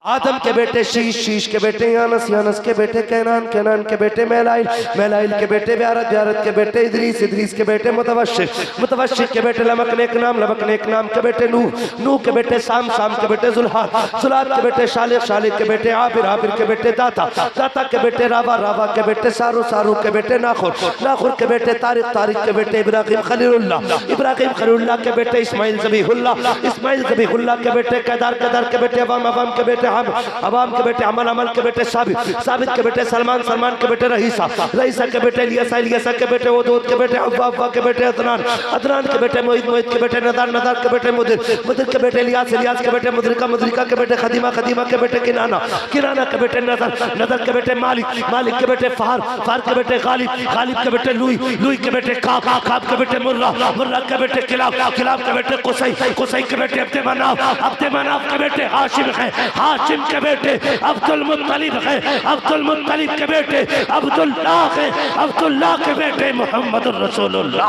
आदम के बेटे शीश, शीश के बेटे यानस, यानस के बेटे कैनान, कैनान के बेटे मैलाइल, मैलाइल के बेटे व्यारत, व्यारत के बेटे इदरीस, इदरीस के बेटे मुतवश्शिर, मुतवश्शिर के बेटे लमक नेक नाम, लमक नेक नाम के बेटे नूह, नूह के बेटे साम, साम के बेटे जुल्हाद, जुल्हाद के बेटे शालिक, शालिक के बेटे आबिर, आबिर के बेटे दाता, दाता के बेटे रावा, रावा के बेटे सारू, सारू के बेटे नाखुर, नाखुर के बेटे तारिक, तारिक के बेटे इब्राहिम खलीलुल्लाह, इब्राहिम खलीलुल्लाह के बेटे इस्माइल ज़बीहुल्लाह, इस्माइल ज़बीहुल्लाह के बेटे केदार, केदार के बेटे अवाम, अवाम के बेटे अवाम के बेटे अमल, अमल के बेटे साबित, साबित के बेटे सलमान, सलमान के बेटे रहीसा, रहीसा के बेटे इलियासा, इलियासा के बेटे उदूद के बेटे अव्वा, अव्वा के बेटे अदनान, अदनान के बेटे मोहित, मोहित के बेटे नदार, नदार के बेटे मुदिर, मुदिर के बेटे इलियास, इलियास के बेटे मुदरिका, मुदरिका के बेटे खदीमा, खदीमा के बेटे किनाना, किनाना के बेटे नदर, नदर के बेटे मालिक, मालिक के बेटे फहार, फहार के बेटे गालिब, गालिब के बेटे लुई, लुई के बेटे काब, काब के बेटे मुर्रा, मुर्रा के बेटे किलाब, किलाब के बेटे कुसै, कुसै के बेटे अब्दे मनाफ, अब्दे मनाफ के बेटे हाशिम है, हाशिम के बेटे अब्दुल मुत्तलिब है, अब्दुल मुत्तलिब के बेटे अब्दुल्लाह है, अब्दुल्लाह के बेटे मोहम्मद रसूलुल्लाह।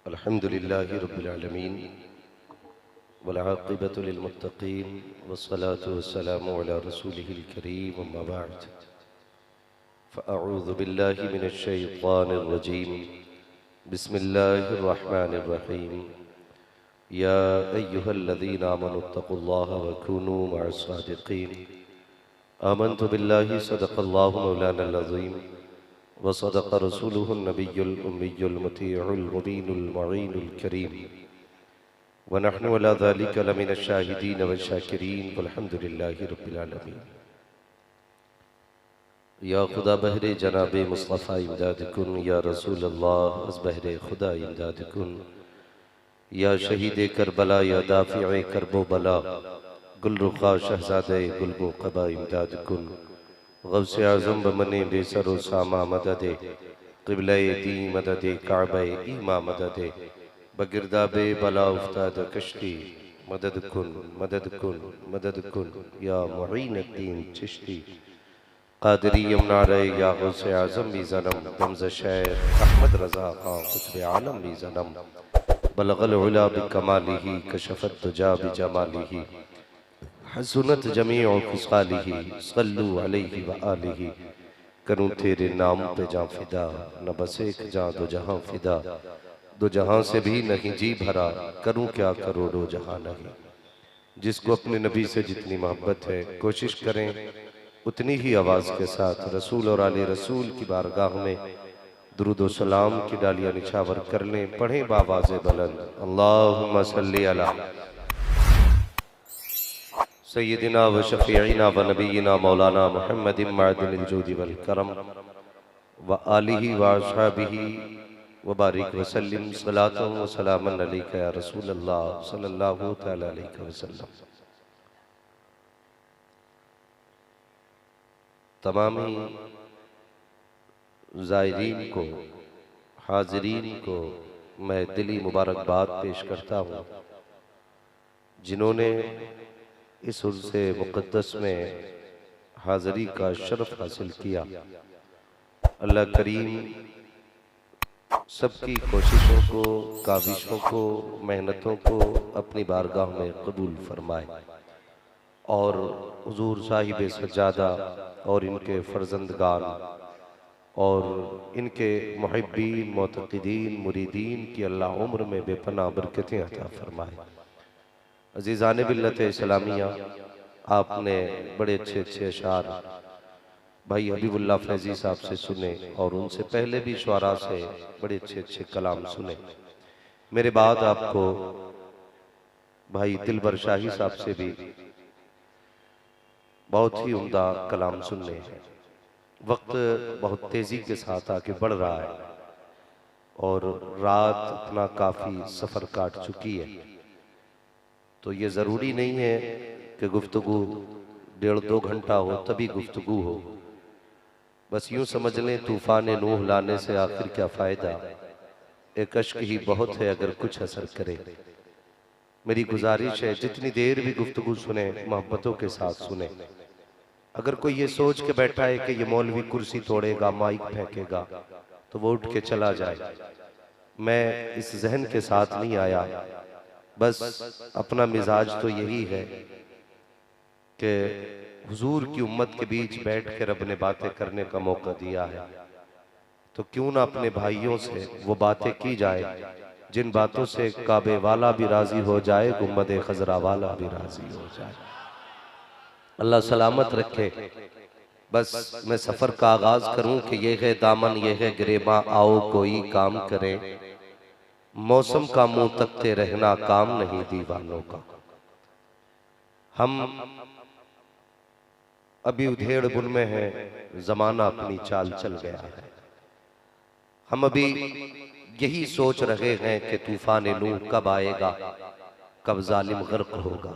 अल्हम्दुलिल्लाहि रब्बिल आलमीन वल आक़िबतु लिल मुत्तक़ीन वस्सलातु वस्सलामु अला रसूलिहिल करीम अम्मा बअद फ़अऊज़ु बिल्लाहि मिनश शैतानिर रजीम बिस्मिल्लाहिर रहमानिर रहीम या अय्युहल्लज़ीना आमनुत्तक़ुल्लाहा वकूनू मअस्सादिक़ीन आमन्तु बिल्लाहि सदक़ल्लाहु मौलानल अज़ीम व सदक़ रसूलुहुन नबियुल उम्मियुल मुतीउल मुबीनुल मुईनुल करीम व नहनु अला ज़ालिका लमिनश शाहिदीन व शाकिरीन वल्हम्दुलिल्लाहि रब्बिल आलमीन। या खुदा बहरे जनाबे मुस्तफ़ा इमदाद कुन, या रसूल अल्लाह अज़ बहरे खुदा इमदाद कुन, या शहीद करबला, या दाफ़िए करबो बला, गुलरुखा शहज़ादे गुलबो क़बा इमदाद कुन, गौसे आज़म बमने बेसरो सामा मददे, क़िबले दी मददे, काबे ईमा मददे, बगिरदाबे बला उफ्ताद कश्ती, मदद कुन, मदद कुन, मदद कुन, या मुईनुद्दीन चिश्ती, क़ादिरी यमनारे, या गौसे आज़म भी ज़नम, दमज़ शेख अहमद रज़ा ख़ां क़ुत्ब आलम भी ज़नम, बलगल उला बिकमालिही कशफत दुजा बिजमालिही हसनत जमीउ ख़िसालिही सल्लु अलैहि व आलिही। करूँ तेरे नाम पे जां फिदा, न बस एक जां दो जहां फिदा, दो जहां से भी नहीं जी भरा, करूँ क्या करोड़ों जहां नहीं। जिसको अपने नबी से जितनी मोहब्बत है कोशिश करें उतनी ही आवाज़ के साथ रसूल और आले रसूल की बारगाह में दुरूद व सलाम की डालियां निछावर कर लें। पढ़ें बावाज़े बुलंद अल्लाहुम्मा सल्ली अला सय्यदिना व शफ़ीइना व नबीना मौलाना मुहम्मदिन मअदिनिल जूदि वल करम व आलिहि व अस्हाबिहि व बारिक व सल्लिम सलातन व सलामन अलैका या रसूल अल्लाह सल्लल्लाहु तआला अलैहि वसल्लम। तमामी ज़ायरीन को, हाज़रीन को मैं दिली मुबारकबाद पेश करता हूँ जिन्होंने इस उर्से मुक़द्दस में हाज़री का शरफ़ हासिल किया। अल्लाह करीम सबकी कोशिशों को, काविशों को, मेहनतों को अपनी बारगाह में कबूल फरमाए और हुज़ूर साहिब सज्जादा और इनके फ़र्जंदगान और इनके मुहिब्बीन, मुतक़िदीन, मुरीदीन की अल्लाह उम्र में बेपनाह बरकतें अता फरमाए। अज़ीज़ान बिल्लत इस्लामिया, आपने बड़े अच्छे अच्छे अशार भाई हबीबुल्लाह फैज़ी साहब से सुने और उनसे पहले भी शुआरा से बड़े अच्छे अच्छे कलाम सुने। मेरे बाद आपको भाई दिलबर शाही साहब से भी बहुत ही उम्दा कलाम सुनने हैं। वक्त बहुत तेज़ी के साथ आगे बढ़ रहा है और रात अपना काफ़ी सफ़र काट चुकी है, तो ये ज़रूरी नहीं है कि गुफ्तगू 1.5-2 घंटा हो तभी गुफ्तगू हो। बस यूँ समझ लें तूफ़ान नूह लाने से आखिर क्या फ़ायदा, एक अश्क ही बहुत है अगर कुछ असर करे। मेरी गुजारिश है जितनी देर भी गुफ्तगू सुने मोहब्बतों के साथ सुने। अगर कोई ये सोच के बैठा है कि ये मौलवी कुर्सी तोड़ेगा, माइक फेंकेगा, तो वो उठ के चला जाए। मैं इस जहन के साथ नहीं आया, बस अपना मिजाज तो यही है कि हुजूर की उम्मत के बीच बैठ के रब ने बातें करने का मौका दिया है, तो क्यों ना अपने भाइयों से वो बातें की जाए जिन बातों से काबे वाला भी राजी हो जाए, गुम्बद खजरा वाला भी राजी हो जाए। अल्लाह सलामत रखे। बस मैं सफर का आगाज करूं कि ये है दामन ये है गिरेबा, आओ कोई काम करें, मौसम का मुंह तकते रहना काम नहीं दीवानों का। हम अभी उधेड़ बुन में है, जमाना अपनी चाल चल गया है। हम अभी यही सोच रहे हैं कि तूफान नूह कब आएगा, कब जालिम गर्क होगा,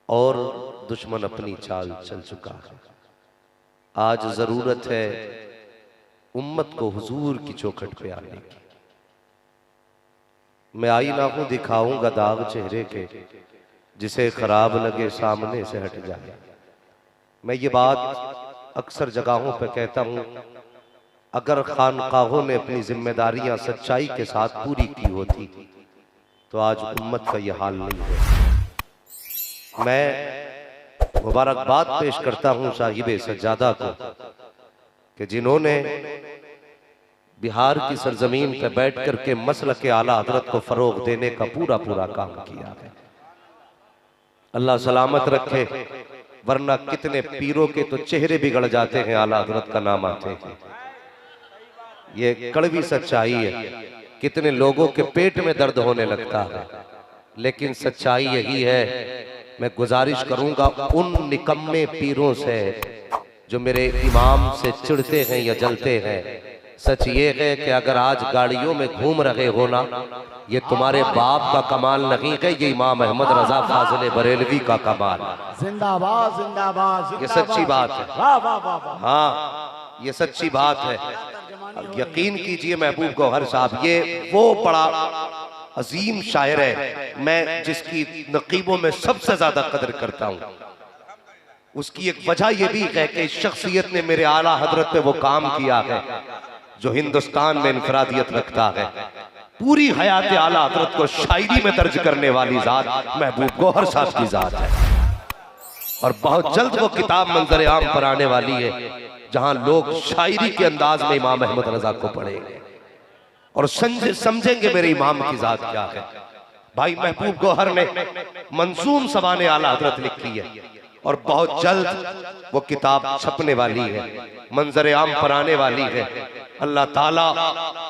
और दुश्मन अपनी चाल चल चुका है। आज जरूरत है उम्मत को हुजूर की चौखट पे आने की। मैं आईना हूं दिखाऊंगा दाग चेहरे के, जिसे खराब लगे सामने से हट जाए। मैं ये बात अक्सर जगहों पे कहता हूं, अगर खानकाहों ने अपनी जिम्मेदारियां सच्चाई के साथ पूरी की होती तो आज उम्मत का यह हाल नहीं है। मैं मुबारकबाद पेश करता हूं साहिबे सज्जादा को कि जिन्होंने बिहार की सरजमीन पर बैठ करके मसल के आला हजरत को फरोग देने का पूरा पूरा काम किया है। अल्लाह सलामत रखे, वरना कितने पीरों के तो चेहरे बिगड़ जाते हैं आला हजरत का नाम आते हैं। ये कड़वी सच्चाई है। कितने लोगों के पेट में दर्द होने लगता है, लेकिन सच्चाई यही है। मैं गुजारिश करूंगा उन निकम्मे पीरों से जो मेरे इमाम से चिढ़ते हैं या जलते हैं, सच ये है कि अगर आज गाड़ियों में घूम रहे हो ना, ये तुम्हारे बाप का कमाल नहीं है, ये इमाम अहमद रजा फाजिल बरेलवी का कमाल। जिंदाबाद जिंदाबाद, ये सच्ची बात है। हाँ, ये सच्ची बात है। यकीन कीजिए महबूब गौहर साहब, ये वो बड़ा अजीम शायर है, मैं जिसकी नकीबों में सबसे ज्यादा कदर करता हूँ। उसकी एक वजह यह भी है कि इस शख्सियत ने मेरे आला हजरत पे वो काम किया है जो हिंदुस्तान में इनफरादियत रखता है। पूरी हयात आला हजरत को शायरी में दर्ज करने वाली जात महबूब गौहर साहब की जात है, और बहुत जल्द वो किताब मंजर आम पर आने वाली है जहां लोग शायरी के अंदाज में इमाम अहमद रजा को पढ़ेंगे और समझेंगे मेरे इमाम की जात क्या है। भाई महबूब गौहर ने मंसूम सवाने आला हजरत लिखी है, और बहुत जल्द वो किताब छपने वाली है, मंजर आम पर आने वाली है। अल्लाह ताला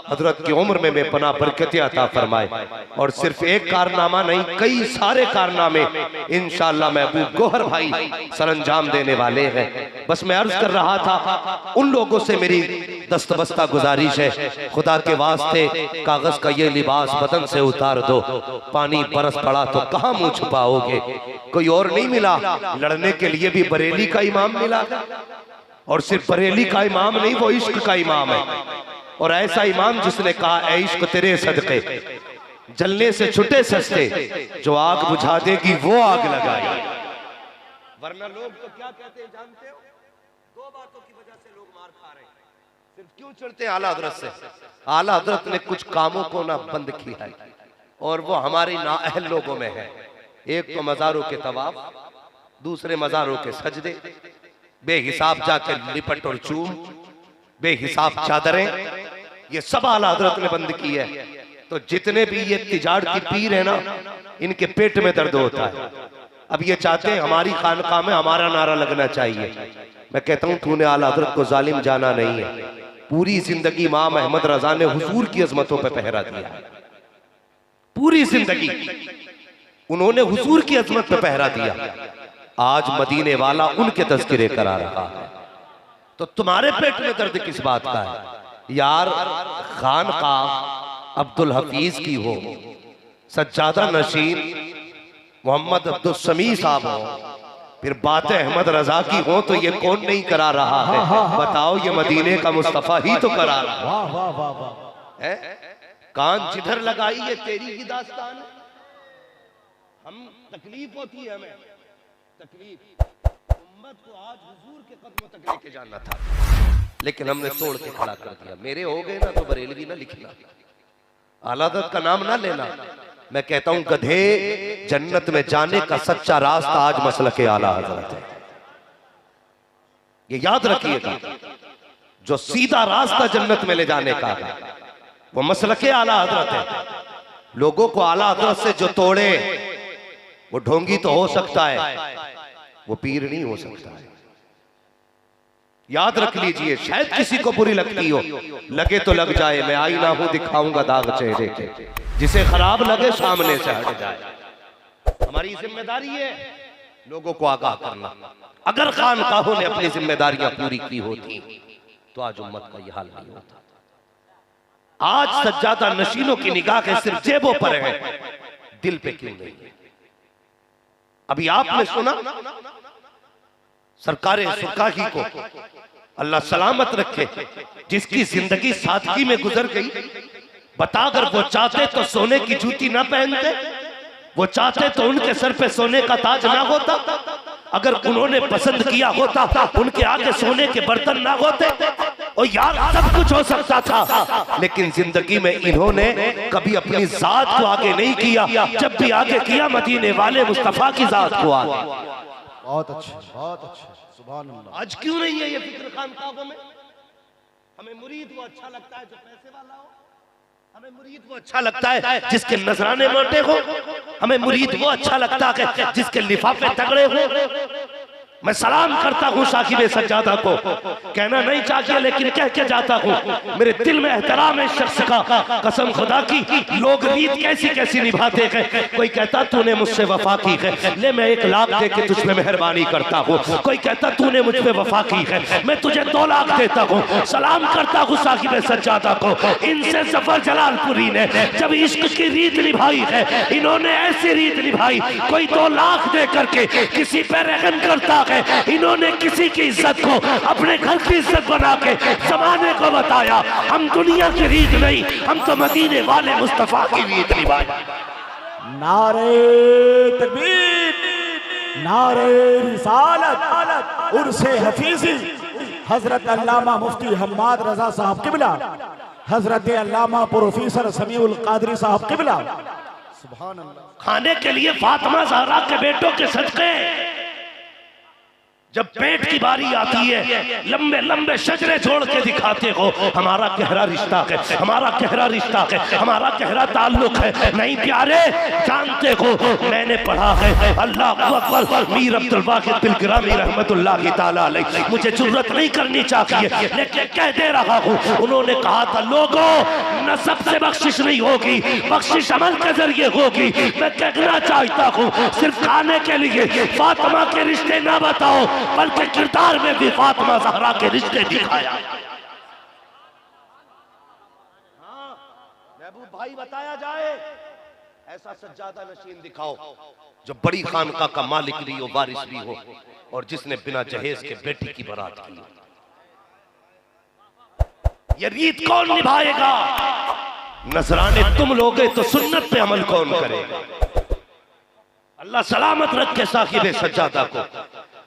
हजरत की उम्र में बेपनाह बरकत अता फरमाए, और सिर्फ एक कारनामा नहीं, कई सारे कारनामे इंशाअल्लाह महबूब गौहर भाई सरंजाम देने वाले हैं। बस मैं अर्ज कर रहा था, उन लोगों से मेरी दस्तबस्ता गुजारिश है, खुदा के वास्ते कागज का ये लिबास बदन से उतार दो। पानी बरस पड़ा तो कहाँ मुंह छुपाओगे, कोई और नहीं मिला, लड़ने के लिए भी बरेली का इमाम मिला, और सिर्फ बरेली का इमाम नहीं, वो इश्क का इमाम है। और ऐसा इमाम जिसने कहा, ऐ इश्क तेरे सदके जलने से छुटे सस्ते, जो आग बुझा देगी वो आग लगाई। वरना लोग तो क्या कहते हैं जानते हो, दो बातों की वजह से लोग मार खा रहे हैं। सिर्फ क्यों चढ़ते आला हजरत से? आला हजरत ने कुछ कामों को ना बंद किया है, और वो हमारी नाअहल लोगों में है। एक तो मज़ारों के तवाफ, दूसरे मज़ारों के सजदे, बेहिसाब जाके लिपट और चूम, बेहिसाब चादरें, ये सब आला हजरत ने बंद की है। तो जितने भी ये तिजाड़ की पीर है ना, इनके पेट में दर्द होता है। अब ये चाहते हैं हमारी खानकाह में हमारा नारा लगना चाहिए। मैं कहता हूं तूने आला हजरत को जालिम जाना नहीं है। पूरी जिंदगी इमाम अहमद रजा ने हुजूर की अजमतों पर पहरा दिया, पूरी जिंदगी उन्होंने हुजूर की अजमत पर पहरा दिया। आज मदीने वाला उनके तज़किरे करा रहा है, तो तुम्हारे पेट में दर्द किस बात का है यार? खानकाह अब्दुल हफीज की हो, सज्जादा नशीन मोहम्मद अब्दुल समी साहब हो, फिर बातें अहमद रजा की हो, तो ये कौन नहीं करा रहा है? बताओ, ये मदीने का मुस्तफा ही तो करा रहा है। कान जिधर लगाई ये तेरी ही दास्तान है। हम तकलीफ होती है, हमें तकलीफ, उम्मत को आज हुजूर के कदमों तक लेके जाना था, लेकिन हमने तोड़ के खड़ा कर दिया। मेरे हो गए ना तो बरेलवी ना लिखना, आला हज़रत का नाम ना लेना, मैं कहता हूं गधे, जन्नत में जाने का सच्चा रास्ता आज मसलके आला हजरत है। ये याद रखिएगा, जो सीधा रास्ता जन्नत में ले जाने का है वो मसलके आला हजरत है। लोगों को आला हजरत से जो तोड़े वो ढोंगी तो हो सकता है, वो पीर नहीं हो सकता है। याद रख लीजिए, शायद किसी को बुरी लगती हो, लगे तो लग जाए, मैं आईना हूं दिखाऊंगा दाग चेहरे के, जिसे खराब लगे सामने से हट जाए। हमारी जिम्मेदारी है लोगों को आगाह करना। अगर खानकाहों ने अपनी जिम्मेदारियां पूरी की होती तो आज उम्मत का यह हाल नहीं होता। आज सज्जादा नशीनों की निगाहें सिर्फ जेबों पर है, दिल पे क्यों नहीं? अभी आपने सुना सरकारे सुरकाही को अल्लाह सलामत रखे, जिसकी जिंदगी सादगी में गुजर गई, बता अगर वो चाहते तो सोने की जूती ना पहनते, वो चाहते तो उनके सर पे सोने का ताज ना होता, अगर उन्होंने पसंद किया होता उनके आगे सोने के बर्तन ना होते, और यार सब कुछ हो सकता था। लेकिन जिंदगी में इन्होंने कभी अपनी जात को आगे नहीं किया, जब भी आगे किया मदीने वाले मुस्तफा की जात को आगे। बहुत अच्छा, बहुत अच्छा, सुभान अल्लाह। आज क्यों नहीं है ये फिक्र खानकाहों में? हमें मुरीद वो अच्छा लगता है जो पैसे वाला हो, हमें मुरीद वो अच्छा लगता है जिसके नजराने मोटे हो, हमें मुरीद वो अच्छा लगता है जिसके लिफाफे तगड़े हो। मैं सलाम करता हूँ साकिब सज्जादा को, कहना नहीं चाहिए लेकिन कह के जाता हूँ, मेरे दिल में एहतराम है इस शख्स का। कसम खुदा की, लोग रीत कैसी कैसी निभाते हैं। कोई कहता तूने मुझसे वफा की है, ले मैं 1 लाख दे के तुझ पे मेहरबानी करता हूँ। कोई कहता तूने मुझ पे वफा की है, मैं तुझे 2 लाख देता हूँ। सलाम करता हूँ साकिब सज्जादा को। इनसे जफर जलालपुरी ने जब इश्क की रीत निभाई है, इन्होंने ऐसी रीत निभाई, कोई 2 लाख दे करके किसी पे रहम करता है, इन्होंने किसी की इज्जत को अपने घर की इज्जत बना के जमाने को बताया। हम दुनिया की रीत नहीं, हम तो मदीने वाले मुस्तफा की रीत निभाए। नारे तकबीर, नारे रिसालत, उर्से हफीजी हजरत अल्लामा मुफ्ती हम्माद रजा साहब किबला, हजरत अल्लामा प्रोफेसर समीउल कादरी साहब किबला। सुभान अल्लाह। खाने के लिए फातिमा ज़हरा के बेटों के सदके जब पेट की बारी आती है, लंबे लंबे शजरे छोड़ के दिखाते हो हमारा गहरा रिश्ता है, हमारा गहरा रिश्ता है, हमारा गहरा ताल्लुक है। नहीं प्यारे, जानते हो मैंने पढ़ा है अल्लाह अकबर मीर अब्दुल वाहिद बिलगिरामी रहमतुल्लाह ताला अलैह। मुझे जुर्रत नहीं करनी चाहिए लेकिन कह दे रहा हूँ, उन्होंने कहा था लोगों नसब से बख्शिश नहीं होगी, बख्शिश अमल के जरिए होगी। मैं कहना चाहता हूँ सिर्फ खाने के लिए फातिमा के रिश्ते ना बताओ, बल्कि किरदार में भी फातिमा ज़हरा के रिश्ते दिखाया। महबूब भाई बताया जाए, ऐसा सज्जादा नशीन दिखाओ जो बड़ी खानका का मालिक भी हो, वारिस भी हो, और जिसने बिना जहेज के बेटी की बारात की। ये रीत कौन निभाएगा? नजराने तुम लोगे तो सुन्नत पे अमल कौन करेगा? अल्लाह सलामत रखे साहिब सज्जादा को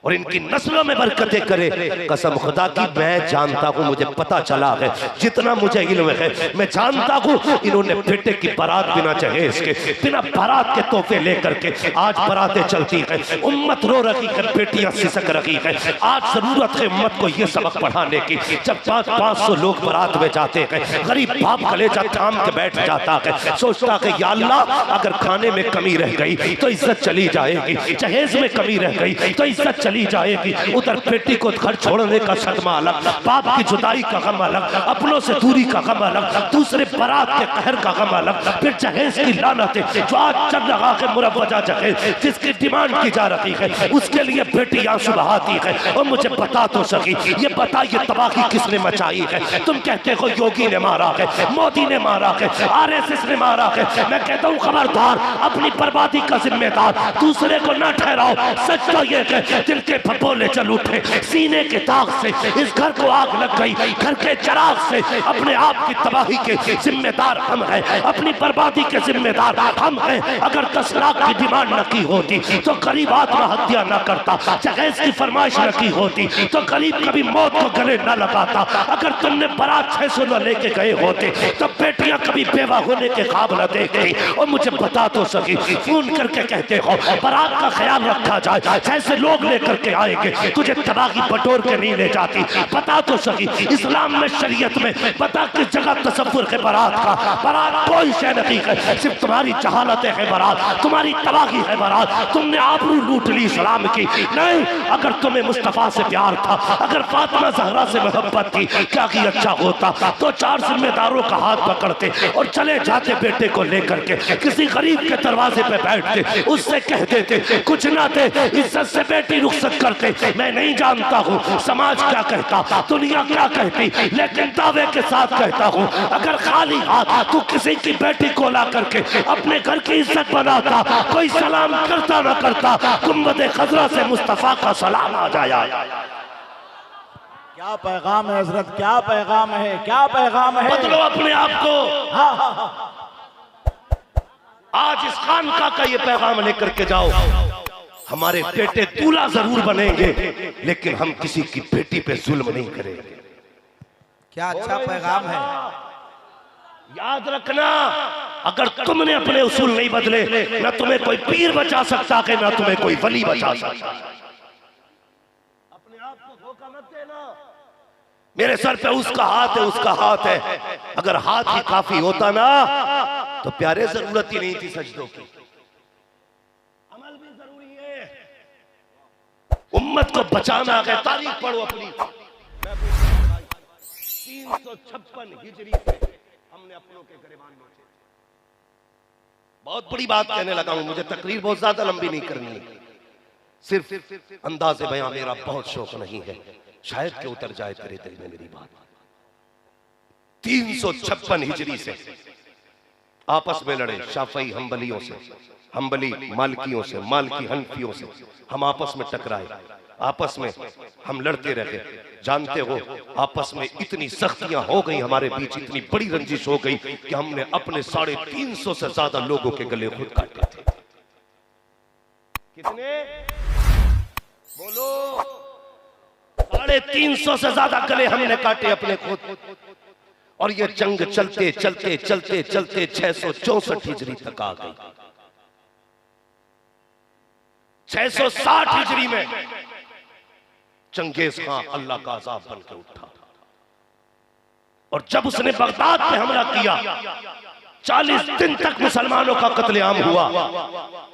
और इनकी नस्लों में बरकतें करे। कसम खुदा की मैं जानता हूँ, मुझे पता चला है, जितना मुझे इल्म है मैं जानता हूँ, इन्होंने बेटे की बारात बिना जहेज के, बिना बारात के तोहफे लेकर के आज बारातें चलती हैं, उम्मत रो रही है, बेटियां सिसक रही है। आज जरूरत है उम्मत को ये सबक पढ़ाने की। जब 500 लोग बारात में जाते हैं, गरीब बाप कलेजा थाम के बैठ जाता है, सोचता है या अल्लाह अगर खाने में कमी रह गई तो इज्जत चली जाएगी, जहेज में कमी रह गई तो इज्जत चली जाएगी। उधर बेटी को घर छोड़ने का सदमा अलग, बाप की जुदाई का गम अलग, अपनों से दूरी का गम अलग, दूसरे बारात के कहर का गम अलग, फिर जहेज की लानत जो आज चल रहा है मुरव्वजा जहेज, जिसकी डिमांड की जा रही है, उसके लिए बेटी आंसू बहाती है। और मुझे बता तो सकी, ये बताइए तबाही किसने मचाई है? तुम कहते हो योगी ने मारा है, मोदी ने मारा है, RSS ने मारा है। मैं कहता हूँ खबरदार, अपनी बर्बादी का जिम्मेदार दूसरे को न ठहराओ। सच तो ये है जिन के फपोले चल उठे, सीने के दाग से इस घर को आग लग गई, घर के चिराग से अपने आप की तबाही के जिम्मेदार हम हैं, अपनी बर्बादी के जिम्मेदार हम हैं। अगर 10 लाख की डिमांड न की होती तो गरीब आत्महत्या न करता, जहेज की फरमाइश न की होती तो गरीब कभी मौत को गले न लगाता, अगर तुमने बारात 600 न लेके गए होते तो बेटियां कभी बेवा होने के ख्वाब न देखती। और मुझे बता तो सकी, फोन करके कहते हो बारात का ख्याल रखा जाए, जैसे लोग लेकर के आएंगे तुझे तबाही बटोर के नहीं ले जाती। बता तो सकी, इस्लाम में शरीयत में बता किस जगह तसव्वुर है बारात का? बारात कोई शय नहीं है, सिर्फ तुम्हारी जहालत है बारात, तुम्हारी तबाही है बारात। तुमने आबरू लूट ली इस्लाम की। नहीं, अगर तुम्हें मुस्तफा से प्यार था, अगर फातिमा जहरा से मोहब्बत थी, क्या कि अच्छा होता तो 4 जिम्मेदारों का हाथ पकड़ते और चले जाते बेटे को लेकर के, किसी गरीब के दरवाजे पे बैठते, उससे कह देते कुछ ना दे, इज्जत से बेटी रुखसत करते। मैं नहीं जानता हूँ समाज क्या कहता, दुनिया क्या कहती, लेकिन दावे के साथ कहता हूँ, अगर खाली हाथ तू किसी की बेटी को ला करके अपने घर की इज्जत बनाता, कोई सलाम करता ना करता, गुंबद खजरा से मुस्तफा का सलाम आ जाया। क्या पैगाम है हजरत, क्या पैगाम है, क्या पैगाम है। बदलो अपने आप को। हाँ हाँ हाँ। आज इस खानका का ये पैगाम लेकर के जाओ, हमारे बेटे दूल्हा जरूर बनेंगे लेकिन हम किसी की बेटी पे जुल्म नहीं करेंगे। क्या अच्छा पैगाम है। याद रखना, अगर तुमने अपने उसूल नहीं बदले, ना तुम्हें कोई पीर बचा सकता है, ना तुम्हें कोई वली बचा सकता। अपने आप को धोखा मत देना। मेरे सर पे उसका हाथ है, उसका हाथ है। अगर हाथ ही काफी होता ना तो प्यारे जरूरत ही नहीं थी सजदों की। अमल भी जरूरी है, उम्मत को बचाना है। तारीख पढ़ो अपनी, 356 हिजरी से हमने अपनों के गिरबान नोचे। बहुत बड़ी बात कहने लगा हूं, मुझे तकरीर बहुत ज्यादा लंबी नहीं करनी है, सिर्फ अंदाज़े बयां मेरा बहुत शौक नहीं है, शायद के उतर जाए तेरे दिल में मेरी बात। 356 हिजरी से आपस में लड़े, शाफई हम्बलियों से, हम्बली मालकियों से, मालकी हनफियों से, हम आपस में टकराए, आपस में हम लड़ते रहे। जानते हो आपस में इतनी सख्तियां हो गई, हमारे बीच इतनी बड़ी रंजिश हो गई कि हमने अपने 350 से ज्यादा लोगों के गले खुद काटे थे। कितने बोलो? 350 से ज्यादा गले हमने काटे अपने खुद। और ये जंग चलते चलते चलते चलते 664 हिजरी तक आ गई। 660 हिजरी में चंगेज खां अल्लाह का अज़ाब बन के उठा, और जब उसने बगदाद पे हमला किया 40 दिन तक मुसलमानों का कत्लेआम हुआ,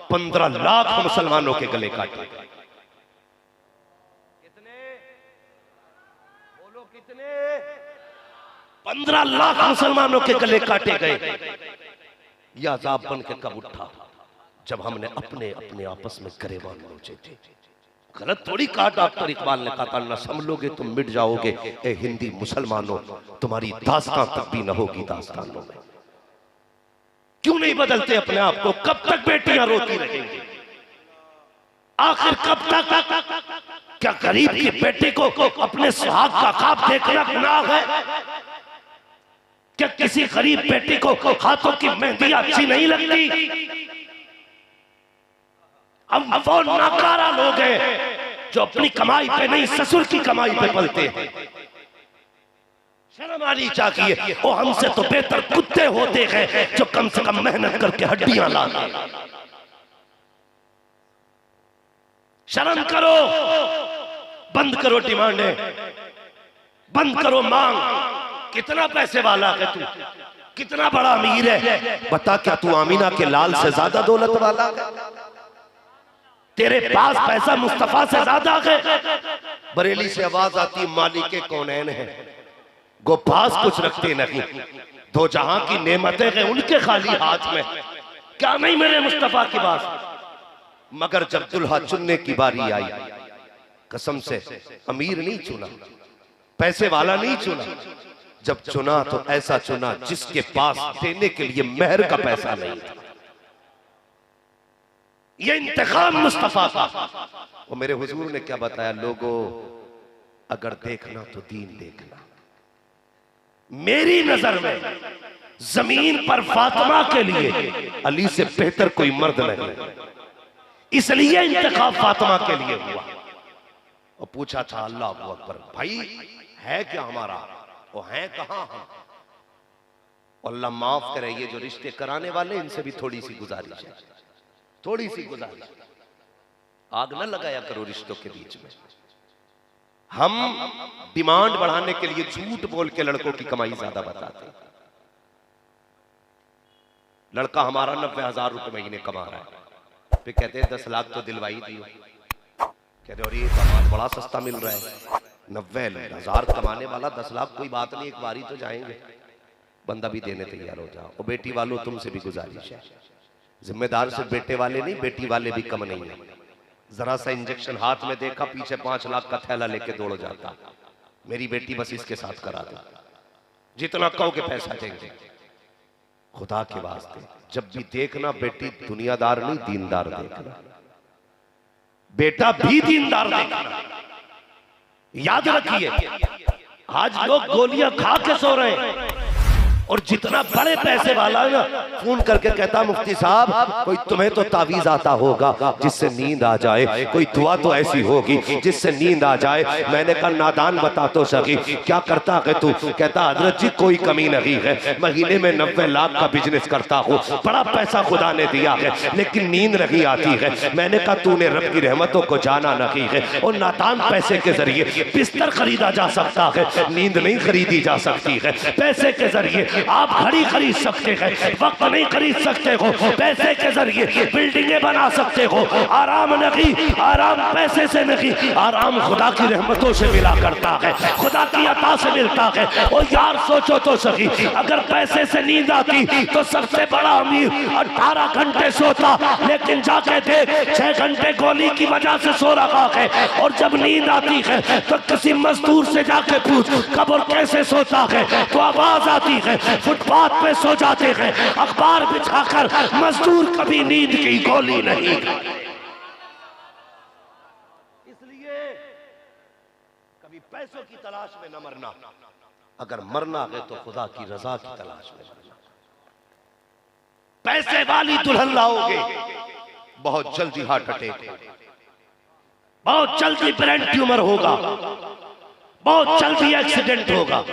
15 लाख मुसलमानों के गले काटे। कितने बोलो, कितने? 15 लाख मुसलमानों के गले काटे गए। यह अज़ाब बन के कब उठा? जब हमने अपने अपने आपस में गिरबान नोचे थे। गलत थोड़ी कहा डॉक्टर इकबाल ने, कहा न संभलोगे तुम मिट जाओगे, ए हिंदी मुसलमानों तुम्हारी दास्तां तक भी न होगी दास्तानों में। क्यों नहीं बदलते अपने आप को? कब तक बेटियां रोती रहेंगी? आखिर कब तक? क्या गरीब की बेटी को अपने सुहाग का ख्वाब देखना गुनाह है? क्या किसी गरीब बेटी को हाथों की मेहंदी अच्छी नहीं लगती? हम वो नाकारा लोग हैं जो अपनी कमाई पे नहीं ससुर की कमाई पे पलते हैं। शर्म आनी चाहिए। वो हमसे तो बेहतर कुत्ते होते हैं जो कम से कम मेहनत करके हड्डियां लाते। शर्म करो, बंद करो डिमांडें, बंद करो मांग। कितना पैसे वाला है तू? कितना बड़ा अमीर है? बता, क्या तू आमीना के लाल से ज्यादा दौलत वाला है? तेरे पास पैसा मुस्तफा से ज्यादा है? बरेली से आवाज आती, मालिक कौनैन है, गो पास कुछ रखते नहीं, दो जहां की नेमतें हैं उनके खाली हाथ में, क्या नहीं मेरे मुस्तफा की बात? मगर जब दुल्हा चुनने की बारी आई, कसम से अमीर नहीं चुना, पैसे वाला नहीं चुना। जब चुना तो ऐसा चुना जिसके पास देने के लिए मेहर का पैसा नहीं था। ये इंतखाब मुस्तफा का। और मेरे हुजूर ने क्या बताया, लोगों अगर देखना तो दीन देखना। मेरी नजर में जमीन पर फातिमा के लिए अली से बेहतर कोई मर्द नहीं, इसलिए इंतखाब फातिमा के लिए हुआ। और पूछा था अल्लाह अकबर, भाई है क्या हमारा, वो है कहां हम? अल्लाह माफ करे, ये जो रिश्ते कराने वाले इनसे भी थोड़ी सी गुजारिश है, थोड़ी सी गुजारिश, आग न लगाया करो रिश्तों के बीच में। हम डिमांड बढ़ाने के लिए झूठ बोल के लड़कों की कमाई ज्यादा बताते हैं। लड़का हमारा 90,000 रुपए महीने कमा रहा है, फिर कहते हैं 10 लाख तो दिलवाई दियो। कहते और ये सामान बड़ा सस्ता मिल रहा है, 90,000 कमाने वाला 10 लाख कोई बात नहीं, एक बारी तो जाएंगे। बंदा भी देने तैयार हो जाओ। और बेटी वालों तुमसे भी गुजारिश है, जिम्मेदार सिर्फ बेटे वाले नहीं, बेटी वाले भी कम नहीं है। जरा सा इंजेक्शन हाथ में देखा, पीछे 5 लाख का थैला लेके दौड़ जाता। मेरी बेटी बस इसके साथ करा दो, जितना कहोगे पैसा देंगे। खुदा के वास्ते जब भी देखना, बेटी दुनियादार नहीं दीनदार देखना, बेटा भी दीनदार देखना। याद रखिए, आज लोग गोलियां खा के सो रहे हैं, और जितना बड़े पैसे वाला है ना, फोन करके कहता मुफ्ती साहब कोई तुम्हें तो तावीज आता होगा जिससे नींद आ जाए, कोई दुआ तो ऐसी होगी जिससे नींद आ जाए। मैंने कहा नादान बता तो सकी, क्या करता है तू? कहता हजरत जी कोई कमी नहीं है, महीने में 90 लाख का बिजनेस करता हूँ, बड़ा पैसा खुदा ने दिया है, लेकिन नींद नहीं आती है। मैंने कहा तूने रब की रहमतों को जाना नहीं है, और नादान पैसे के जरिए बिस्तर खरीदा जा सकता है, नींद नहीं खरीदी जा सकती है। पैसे के जरिए आप घड़ी खरीद सकते हैं, वक्त नहीं खरीद सकते हो। पैसे के जरिए बिल्डिंगें बना सकते हो, आराम नहीं, आराम पैसे से नहीं, आराम खुदा की रहमतों से मिला करता है, खुदा की अता से मिलता है। और यार सोचो तो सही, अगर पैसे से नींद आती तो सबसे बड़ा अमीर 18 घंटे सोता, लेकिन जाके देख 6 घंटे गोली की वजह से सो रहा है। और जब नींद आती है तो किसी मजदूर से जाके पूछ कब और कैसे सोता है, तो आवाज आती है फुटपाथ पे सो जाते हैं, अखबार बिछाकर। मजदूर कभी नींद की गोली नहीं। इसलिए कभी पैसों की तलाश में न मरना, अगर मरना है तो खुदा की रजा की तलाश में मरना। पैसे वाली दुल्हन लाओगे, बहुत जल्दी हार्ट अटैक, बहुत जल्दी ब्रेन ट्यूमर होगा, बहुत जल्दी एक्सीडेंट होगा।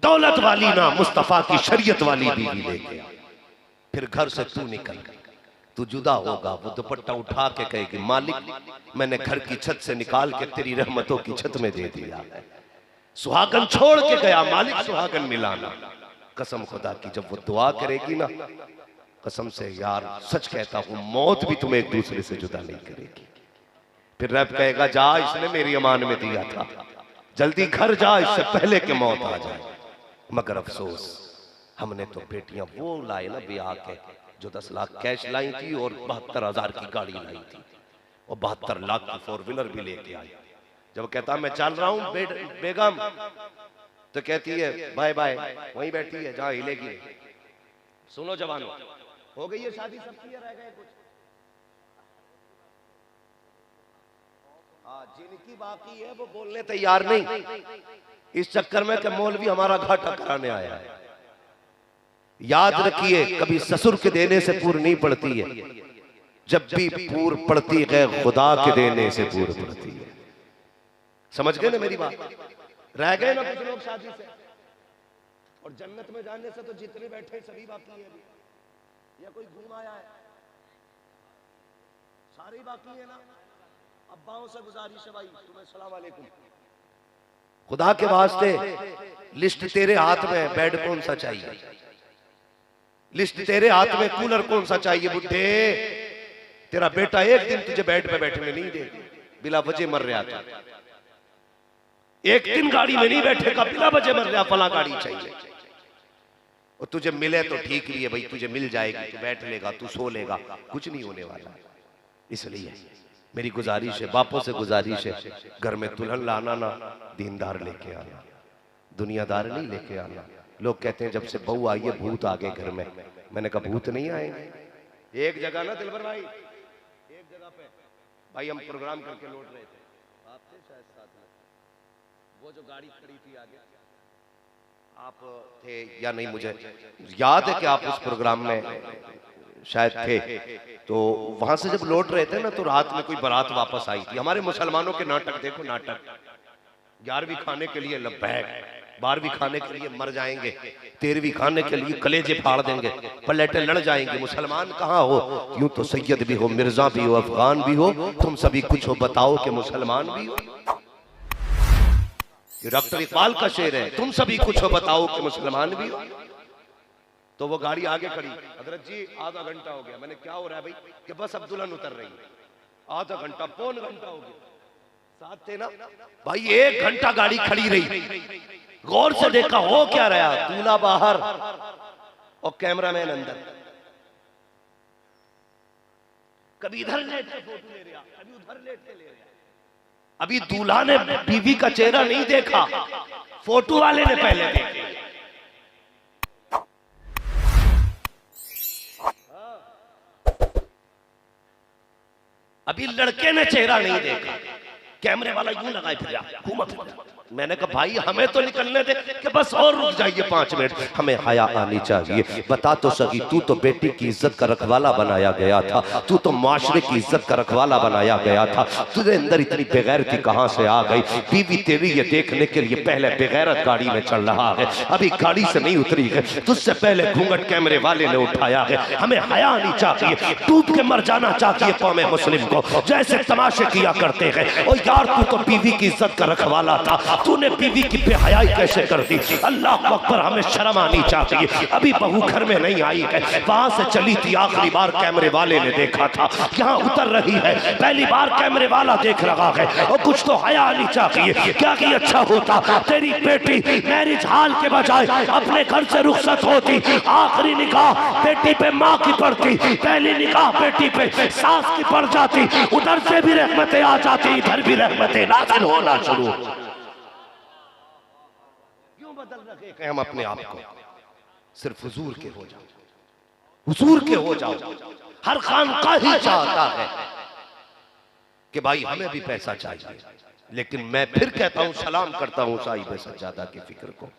दौलत वाली ना, मुस्तफा की शरीयत वाली बीवी लेके फिर घर से तू निकल, तू जुदा होगा। वो दुपट्टा उठा के कहेगी मालिक मैंने घर की छत से निकाल के तेरी रहमतों की छत में दे दिया। सुहागन छोड़ के गया, मालिक सुहागन मिलाना। कसम खुदा की जब वो दुआ करेगी ना, कसम से यार सच कहता हूं, मौत भी तुम्हें एक दूसरे से जुदा नहीं करेगी। फिर रब कहेगा जा, इसने मेरी अमान में दिया था, जल्दी घर जा, इससे पहले कि मौत आ जाए। मगर अफसोस हमने तो बेटियां वो लाए ना ब्याह के, जो 10 लाख कैश लाई थी और 72,000 की गाड़ी लाई थी, और 72 लाख की 4 व्हीलर भी लेके आई। जब कहता मैं चल रहा हूं बेगम, तो कहती है बाय बाय, वहीं बैठी है जहां हिलेगी। सुनो जवानों, हो गई है शादी सबकी, रह गए कुछ? हाँ, जिनकी बाकी है वो बोलने तैयार नहीं, इस चक्कर में कि मौलवी हमारा घाटा कराने आया है। याद रखिए, कभी ससुर के देने से पूर नहीं पड़ती है, जब भी पूर पड़ती है खुदा के देने से पूर पड़ती है। समझ गए ना मेरी बात? रह गए ना कुछ लोग शादी से, और जन्नत में जाने से तो जितने बैठे सभी बाकी है। या कोई घूम आया है? सारे बाकी है ना। अब्बाओं से गुजारिश है भाई, तुम्हें सलाम वालेकुम, खुदा के वास्ते लिस्ट तेरे हाथ में है, बेड कौन सा चाहिए? लिस्ट तेरे हाथ में, कूलर कौन सा चाहिए? बुढ़े तेरा बेटा एक दिन तुझे बेड पे बैठने नहीं देगा, बिला वजह मर रहा था। एक दिन गाड़ी में नहीं बैठेगा, बिला वजह मर रहा, फला गाड़ी चाहिए। और तुझे मिले तो ठीक ही है भाई, तुझे मिल जाएगी, तू बैठ लेगा, तू सो लेगा, कुछ नहीं होने वाला। इसलिए मेरी गुजारिश है, बापों से गुजारिश है, घर में दुल्हन लाना ना दीनदार लेके आना, दुनियादार नहीं लेके आना। लोग कहते हैं जब से बहू आई है भूत आ गए घर में। मैंने कहा भूत नहीं आएंगे। एक जगह ना दिलबर भाई, एक जगह पे भाई हम प्रोग्राम करके लौट रहे थे, आप थे शायद साथ में, वो जो गाड़ी खड़ी थी आगे आप थे या नहीं मुझे याद है कि आप उस प्रोग्राम में शायद थे। तो वहां से जब लौट रहे थे ना तो रात में कोई बारात वापस आई थी। हमारे मुसलमानों के नाटक देखो, नाटक 11वीं खाने के लिए लब्बैक, 12वीं खाने के लिए मर जाएंगे, 13वीं खाने के लिए कलेजे फाड़ देंगे, पलेटे लड़ जाएंगे। मुसलमान कहाँ हो? यूं तो सैयद भी हो, मिर्जा भी हो, अफगान भी हो, तुम सभी कुछ हो बताओ कि मुसलमान भी हो। ये डॉक्टर इकबाल का शेर है, तुम सभी कुछ हो बताओ कि मुसलमान भी हो। तो वो गाड़ी आगे खड़ी, हजरत जी आधा घंटा हो गया। मैंने क्या हो रहा है भाई? कि बस अब दुल्हन उतर रही है। आधा घंटा पौन घंटा हो गया, साथ थे ना भाई। 1 घंटा गाड़ी खड़ी रही, गौर से देखा हो क्या रहा, दूल्हा बाहर और कैमरामैन अंदर। कभी इधर लेट के फोटो ले रहा, कभी उधर लेट के ले रहा। अभी दूल्हा ने बीवी का चेहरा नहीं देखा, फोटो वाले ने पहले देखा। अभी लड़के ने चेहरा नहीं देखा, कैमरे वाला यूं लगाए फिर घूमा फिर। मैंने कहा भाई हमें तो निकलने दे, कि बस और रुक जाइए 5 मिनट, हमें हया आनी चाहिए। बता तो सकी, तू तो बेटी की इज्जत का रखवाला बनाया गया था, तू तो माशरे की इज्जत का रखवाला बनाया गया था, तुझे अंदर इतनी बेगैरती कहां से आ गई? बीवी तेरी ये देखने के लिए पहले बेगैरत गाड़ी में चल रहा है, अभी गाड़ी से नहीं उतरी है, तुझसे पहले घूंघट कैमरे वाले ने उठाया है। हमें हया आनी चाहिए, डूब के मर जाना चाहिए कौम मुस्लिम को, जैसे तमाशे किया करते हैं। और यार तू तो बीवी की इज्जत का रखवाला था, तूने बीवी की बेहयाई कैसे कर दी? अल्लाह अकबर, हमें शर्म आनी चाहिए। अभी बहू घर में नहीं आई है, वहां से चली थी, आखिरी बार कैमरे वाले ने देखा था, यहाँ उतर रही है, पहली बार कैमरे वाला देख रहा है, और कुछ तो हया आनी चाहिए। क्या कि अच्छा होता तेरी बेटी मैरिज हाल के बजाय अपने घर से रुखसत होती, आखिरी निकाह बेटी पे माँ की पड़ती, पहली निकाह बेटी पे सास की पड़ जाती, उधर से भी रहमतें आ जाती, इधर भी रहमतें नाज़िल होना शुरू। बदल रखे कि हम अपने आप को सिर्फ हुजूर के हो जाओ, हुजूर के हो जाओ। हर खानका ही चाहता है कि भाई हमें भी पैसा चाहिए, लेकिन मैं फिर कहता हूं, सलाम करता हूं साहिब सज्जादा की फिक्र को,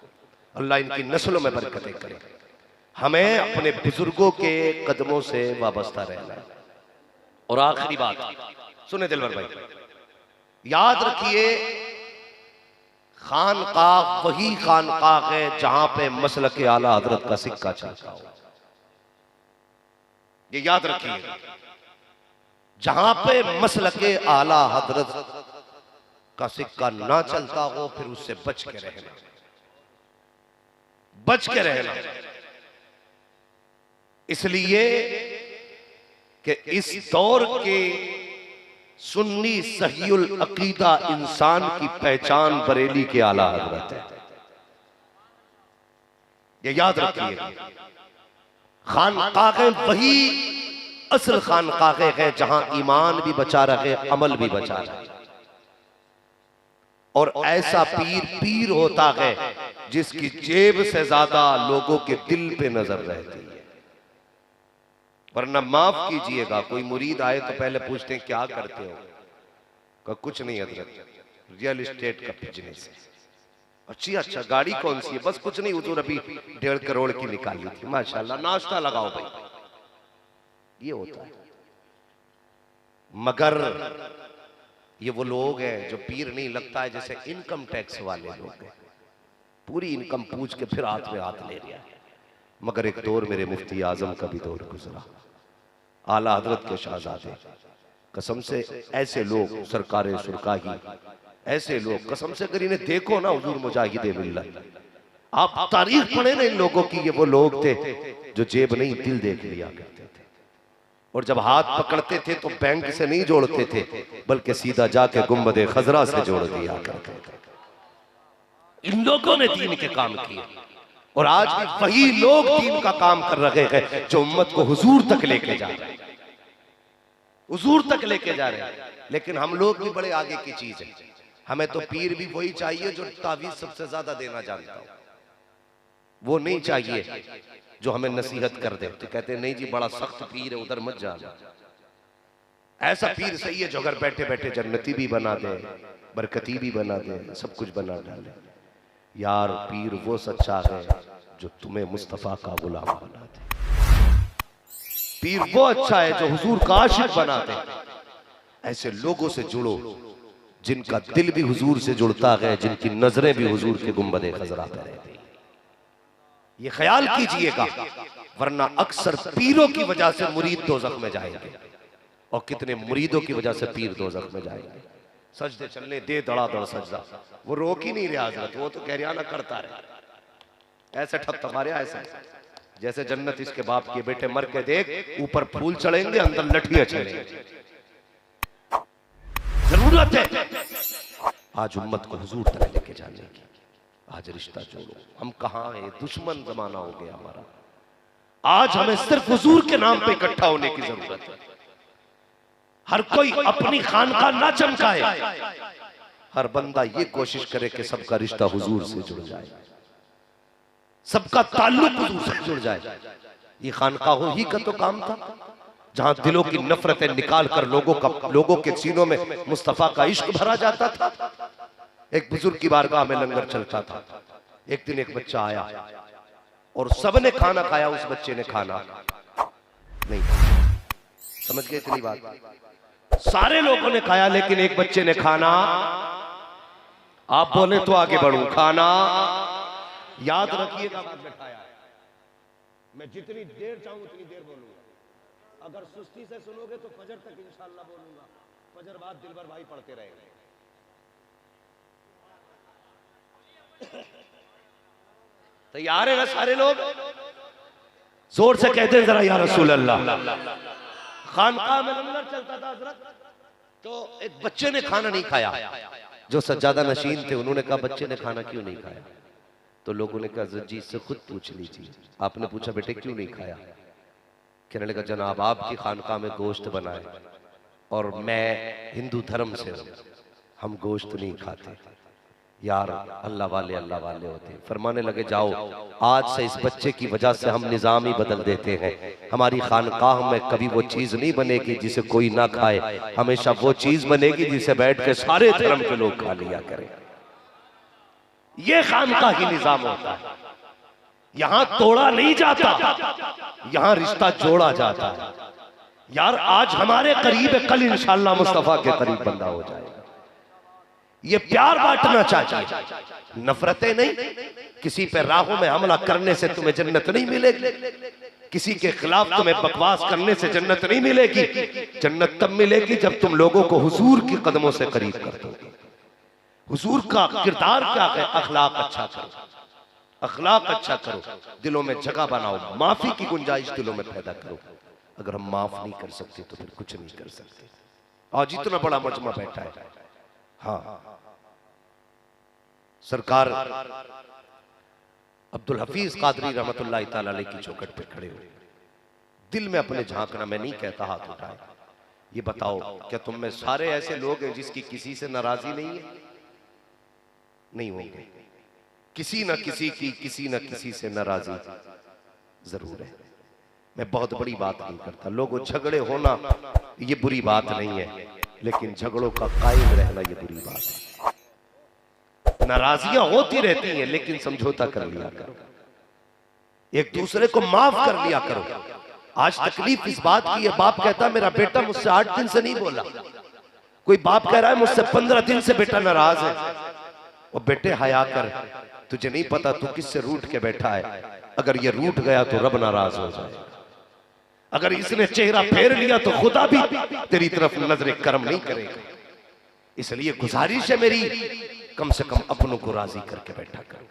अल्लाह इनकी नस्लों में बरकतें करे। हमें अपने बुजुर्गों के कदमों से वाबस्ता रहना है। और आखिरी बात सुने दिलवर भाई, याद रखिए खानकाह वही खानकाह है जहां पे मसलक आला हजरत का सिक्का चलता हो। ये याद रखिए, जहां पे मसलक आला हजरत का सिक्का ना चलता हो, फिर उससे बच के रहना, बच के रहना। इसलिए कि इस दौर के सुन्नी सहीउल अकीदा इंसान की पहचान बरेली के आला हजरत है। ये याद रखिए, खानकाहें वही असल खानकाहें हैं जहां ईमान भी बचा रहे, अमल भी बचा रहे। और ऐसा पीर पीर होता है जिसकी जेब से ज्यादा लोगों के दिल पे नजर रहती है। वरना माफ कीजिएगा, कोई मुरीद आए तो पहले पूछते हैं क्या करते हो, का कुछ नहीं हजरत, रियल एस्टेट का बिजनेस है। अच्छा गाड़ी कौन सी है? बस कुछ नहीं हुजूर, अभी 1.5 करोड़ की निकाली थी, माशाल्लाह, नाश्ता लगाओ भाई। ये होता है। मगर ये वो लोग हैं जो पीर नहीं लगता है, जैसे इनकम टैक्स वाले लोग हैं, पूरी इनकम पूछ के फिर हाथ में हाथ ले लिया। मगर एक दौर मेरे मुफ्ती आजम का भी दौर गुजरा, आला हजरत के शहजादे, कसम से ऐसे लोग, सरकारे सुरकाही, ऐसे लोग कसम से अगर इन्हें देखो ना हुजूर मुजाहिदे मिल्लत, आप तारीख पढ़े ना इन लोगों की, ये वो लोग थे जो जेब नहीं दिल देख लिया करते थे। और जब हाथ पकड़ते थे तो बैंक से नहीं जोड़ते थे, बल्कि सीधा जाके गुंबदे खजरा से जोड़ दिया करते थे। इन लोगों ने दीन के काम किए, और आज भी वही लोग दीन का काम कर रहे हैं जो उम्मत को हुजूर तक लेके जा रहे हैं, हुजूर तक लेके जा रहे हैं। लेकिन हम लोग भी बड़े आगे की चीज है, हमें तो पीर भी वही चाहिए जो तावीज सबसे ज्यादा देना जानता हो, वो नहीं चाहिए जो हमें नसीहत कर दे। तो कहते नहीं जी बड़ा सख्त पीर है, उधर मत जाना। ऐसा पीर सही है जो अगर बैठे बैठे जन्नती भी बना दे, बरकती भी बना दे, सब कुछ बना डाले। यार पीर वो सच्चा है जो तुम्हें मुस्तफा का गुलाम बना दे। पीर वो अच्छा है जो हुजूर का आशिक बना दे। ऐसे लोगों से जुड़ो जिनका दिल भी हुजूर से जुड़ता है, जिनकी नजरें भी हुजूर के गुंबदे खजरा पे रहती। ये ख्याल कीजिएगा, वरना अक्सर पीरों की वजह से मुरीद दोज़ख में जाएंगे, और कितने मुरीदों की वजह से पीर दोज़ख में जाएंगे। सजदे चलने दे, धड़ाधड़ सजदा, वो रोक ही नहीं रहा हजरत, वो तो कहरियाना करता रहे। ऐसे ठप ऐसा जैसे जन्नत इसके बाप के बेटे मर के देख, ऊपर फूल चढ़ेंगे, अंदर लठियां चढ़ेंगे। जरूरत है आज उम्मत को हुजूर तक लेके जाने की। आज रिश्ता जोड़ो। हम कहां हैं, दुश्मन जमाना हो गया हमारा। आज हमें सिर्फ हुजूर के नाम पे इकट्ठा होने की जरूरत है। हर कोई अपनी खानका ना चमकाए, हर बंदा ये कोशिश करे कि सबका रिश्ता हुजूर से जुड़ जाए, सबका ताल्लुक हुजूर से जुड़ जाए। ये खानकाहों ही का तो काम था, जहां दिलों की नफरतें निकाल कर लोगों के सीनों में मुस्तफा का इश्क भरा जाता था। एक बुजुर्ग की बारगाह में लंगर चलता था। एक दिन एक बच्चा आया और सबने खाना खाया, उस बच्चे ने खाना नहीं। समझ गए इतनी बात? सारे लोगों ने खाया लेकिन एक बच्चे ने खाना। आप बोले तो आगे बढ़ूं, खाना याद रखिएगा। मैं जितनी देर चाहूं उतनी देर बोलूंगा। अगर सुस्ती से सुनोगे तो फजर तक इंशाअल्लाह बोलूंगा, फजर बाद दिलबर भाई पढ़ते रहेंगे। तैयार है ना सारे लोग? जोर से कहते हैं जरा या रसूल अल्लाह। खानकाह में लंगर चलता था हजरत, तो एक बच्चे ने खाना नहीं खाया। जो सज्जादा नशीन थे उन्होंने कहा बच्चे ने खाना क्यों नहीं खाया? तो लोगों ने कहा हज़रत जी इससे खुद पूछ लीजिए। आपने पूछा बेटे क्यों नहीं खाया? कहने लगा जनाब आपकी खानकाह में गोश्त बना है और मैं हिंदू धर्म से हूं, हम गोश्त नहीं खाते। यार अल्लाह वाले होते। फरमाने लगे जाओ आज से इस बच्चे की वजह से हम निज़ाम ही बदल देते हैं। हमारी खानकाह में कभी वो चीज नहीं बनेगी जिसे कोई ना खाए, हमेशा वो चीज बनेगी जिसे बैठ के सारे धर्म के लोग खा लिया करें। ये खानकाह की निज़ाम होता है। यहां तोड़ा नहीं जाता, यहां रिश्ता जोड़ा जाता है। यार आज हमारे करीब है, कल इंशाअल्लाह मुस्तफा के करीब बंदा हो जाएगा। ये प्यार बांटना चाहिए, नफरतें नहीं। किसी पे राहों में हमला करने से तुम्हें जन्नत नहीं मिलेगी, किसी के खिलाफ तुम्हें बकवास करने से जन्नत नहीं मिलेगी। जन्नत तब मिलेगी जब तुम लोगों को हुजूर के कदमों से करीब कर दोगे। हुजूर का किरदार क्या है? अखलाक अच्छा करो, अखलाक अच्छा करो, दिलों में जगह बनाओ, माफी की गुंजाइश दिलों में पैदा करो। अगर हम माफ नहीं कर सकते तो फिर कुछ नहीं कर सकते। आज इतना बड़ा मजमा बैठा है। हाँ सरकार अब्दुल हफीज कादरी रहमतुल्लाह तआला अलैह की चौखट पे खड़े हुए, दिल में अपने झांकना, मैं नहीं कहता हाथ उठाए। ये बताओ क्या तुम में सारे ऐसे लोग हैं जिसकी किसी से नाराजगी नहीं है? नहीं होंगे। किसी न किसी की, किसी न किसी से नाराजगी जरूर है। मैं बहुत बड़ी बात नहीं करता, लोगों झगड़े होना ये बुरी बात नहीं है, लेकिन झगड़ों का कायम रहना ये बुरी बात है। नाराजगियां होती रहती हैं लेकिन समझौता कर लिया करो, एक दूसरे को माफ कर लिया करो। आज तकलीफ इस बात की है, बाप कहता मेरा बेटा मुझसे 8 दिन से नहीं बोला, कोई बाप कह रहा है मुझसे 15 दिन से बेटा नाराज है। और बेटे हया कर, तुझे नहीं पता तू किससे रूठ के बैठा है। अगर ये रूठ गया तो रब नाराज हो जाए, अगर इसने चेहरा फेर लिया तो खुदा भी तेरी तरफ नजर करम नहीं करेगा। इसलिए गुजारिश है मेरी, कम से कम अपनों को राजी करके बैठा करो।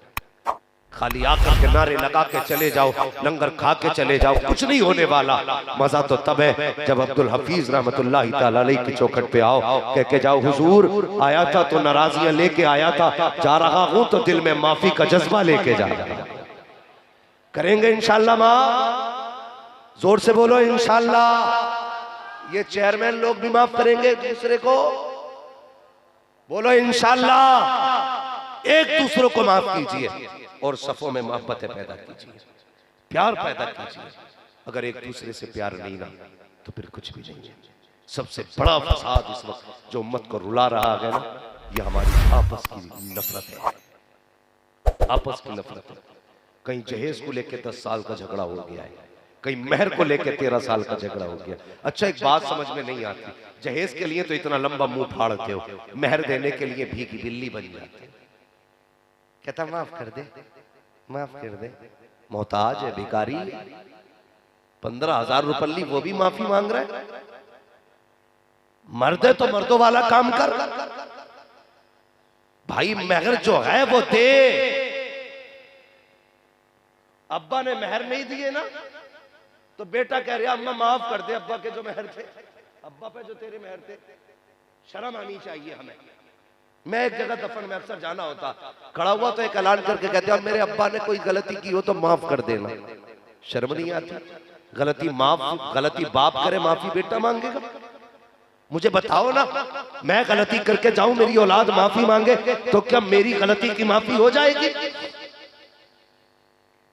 खाली आकर के नारे लगा के चले जाओ, लंगर खा के चले जाओ, कुछ नहीं होने वाला। मजा तो तब है जब अब्दुल हफीज रहमतुल्लाह तआला अलैह की चौखट पे आओ, कह के जाओ हुजूर आया था तो नाराजियां लेके आया था, जा रहा हूं तो दिल में माफी का जज्बा लेके जा रहा हूं। करेंगे इंशाअल्लाह मां, जोर से बोलो इंशाअल्लाह। ये चेयरमैन लोग भी माफ करेंगे एक दूसरे को, बोलो इंशाअल्लाह। एक दूसरे को माफ कीजिए और सफों में मोहब्बतें पैदा कीजिए, प्यार पैदा कीजिए। अगर एक दूसरे से प्यार नहीं ना तो फिर कुछ भी नहीं है। सबसे बड़ा फसाद इस वक्त जो उम्मत को रुला रहा है ना, ये हमारी आपस की नफरत है, आपस की नफरत है। कहीं जहेज को लेकर 10 साल का झगड़ा हो गया है, कहीं मेहर को लेकर 13 साल का झगड़ा हो गया। अच्छा, एक बात समझ में नहीं आती, जहेज के लिए तो इतना लंबा मुंह फाड़ते हो, मेहर देने के लिए भीगी बिल्ली बन जाते। कहता माफ कर दे, माफ कर दे, मोहताज है, भिखारी है, 15,000 रुपये वो भी माफी मांग रहा है। मर्द है तो मर्दों वाला काम कर भाई, मेहर जो है वो दे। अब्बा ने मेहर नहीं दिए ना, तो बेटा कह रहा अम्मा माफ कर दे अब्बा के जो मेहर थे, अब्बा पे जो तेरे मेहर थे। शर्म आनी चाहिए हमें। मैं एक जगह दफन में अक्सर जाना होता, खड़ा हुआ तो एक ऐलान करके कहते हैं मेरे अब्बा ने कोई गलती की हो तो माफ कर देना। शर्म नहीं आती? गलती बाप करे, माफी बेटा मांगेगा? मुझे बताओ ना, मैं गलती करके जाऊं, मेरी औलाद माफी मांगे, तो क्या मेरी गलती की माफी हो जाएगी?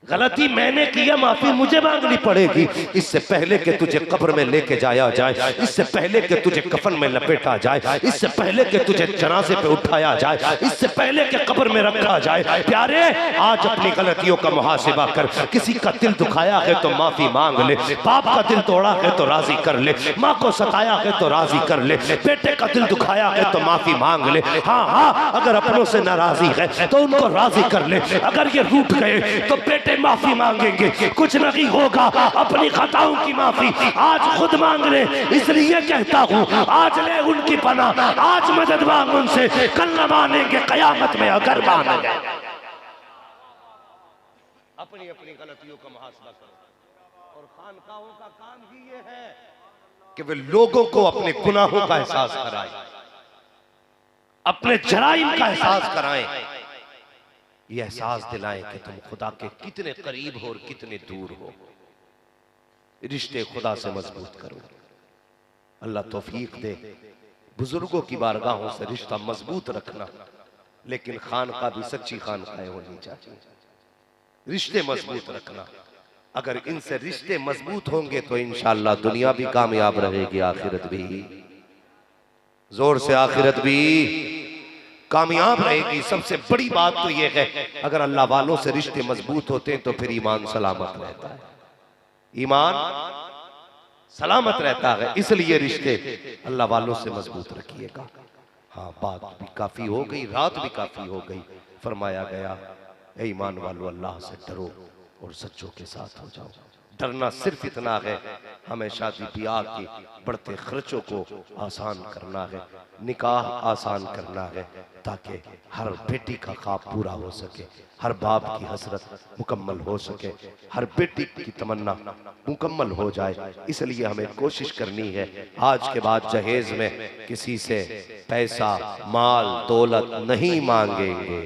गलती मैंने किया, माफी मुझे मांगनी पड़ेगी। इससे पहले कि तुझे कब्र में लेके जाया जाए, इससे पहले कि तुझे कफन में लपेटा जाए, इससे पहले कि तुझे जनाजे पे उठाया जाए, इससे पहले कि कब्र में रखा जाए, प्यारे आज अपनी गलतियों का मुहासिबा कर। किसी का दिल दुखाया है तो माफी मांग ले, बाप का दिल तोड़ा है तो राजी कर ले, माँ को सताया है तो राजी कर ले, बेटे का दिल दुखाया है तो माफी मांग ले। हाँ, अगर अपनों से नाराजी है तो उनको राजी कर ले। अगर ये रूठ गए तो बेटे माफी मांगेंगे, कुछ नहीं होगा, अपनी खताओं की माफी आज खुद मांग ले। इसलिए कहता हूं आज ले उनकी पनाह, आज मदद मांग उनसे, कल न मानेंगे कयामत में अगर मान गए। अपनी अपनी गलतियों का मुहासबा करो। और खानकाहों का काम ही ये है कि वे लोगों को अपने गुनाहों का एहसास कराएं, अपने जराइम का एहसास कराएं, ये एहसास दिलाएं कि तुम खुदा के कितने करीब हो और कितने दूर हो। रिश्ते खुदा से मजबूत करो। अल्लाह तौफीक दे बुजुर्गों की बारगाहों से रिश्ता मजबूत रखना, लेकिन खानका भी सच्ची खानकाएं होनी चाहिए। रिश्ते मजबूत रखना, अगर इनसे रिश्ते मजबूत होंगे तो इंशाअल्लाह दुनिया भी कामयाब रहेगी, आखिरत भी। जोर से आखिरत भी कामयाब रहेगी। सबसे बड़ी बात तो यह है, अगर अल्लाह वालों से रिश्ते मजबूत होते हैं तो फिर ईमान सलामत रहता है, ईमान सलामत रहता है। इसलिए रिश्ते अल्लाह वालों से मजबूत रखिएगा। हाँ, बात भी काफी हो गई, रात भी काफी हो गई। फरमाया गया ए ईमान वालों, अल्लाह से डरो और सच्चों के साथ हो जाओ। डरना सिर्फ इतना है, हमें शादी ब्याह के बढ़ते खर्चों को आसान करना है, निकाह आसान करना है, ताकि हर बेटी का ख्वाब पूरा हो सके, हर बाप की हसरत मुकम्मल हो सके, हर बेटी की तमन्ना मुकम्मल हो जाए। इसलिए हमें कोशिश करनी है आज के बाद जहेज में किसी से पैसा माल दौलत नहीं मांगेंगे।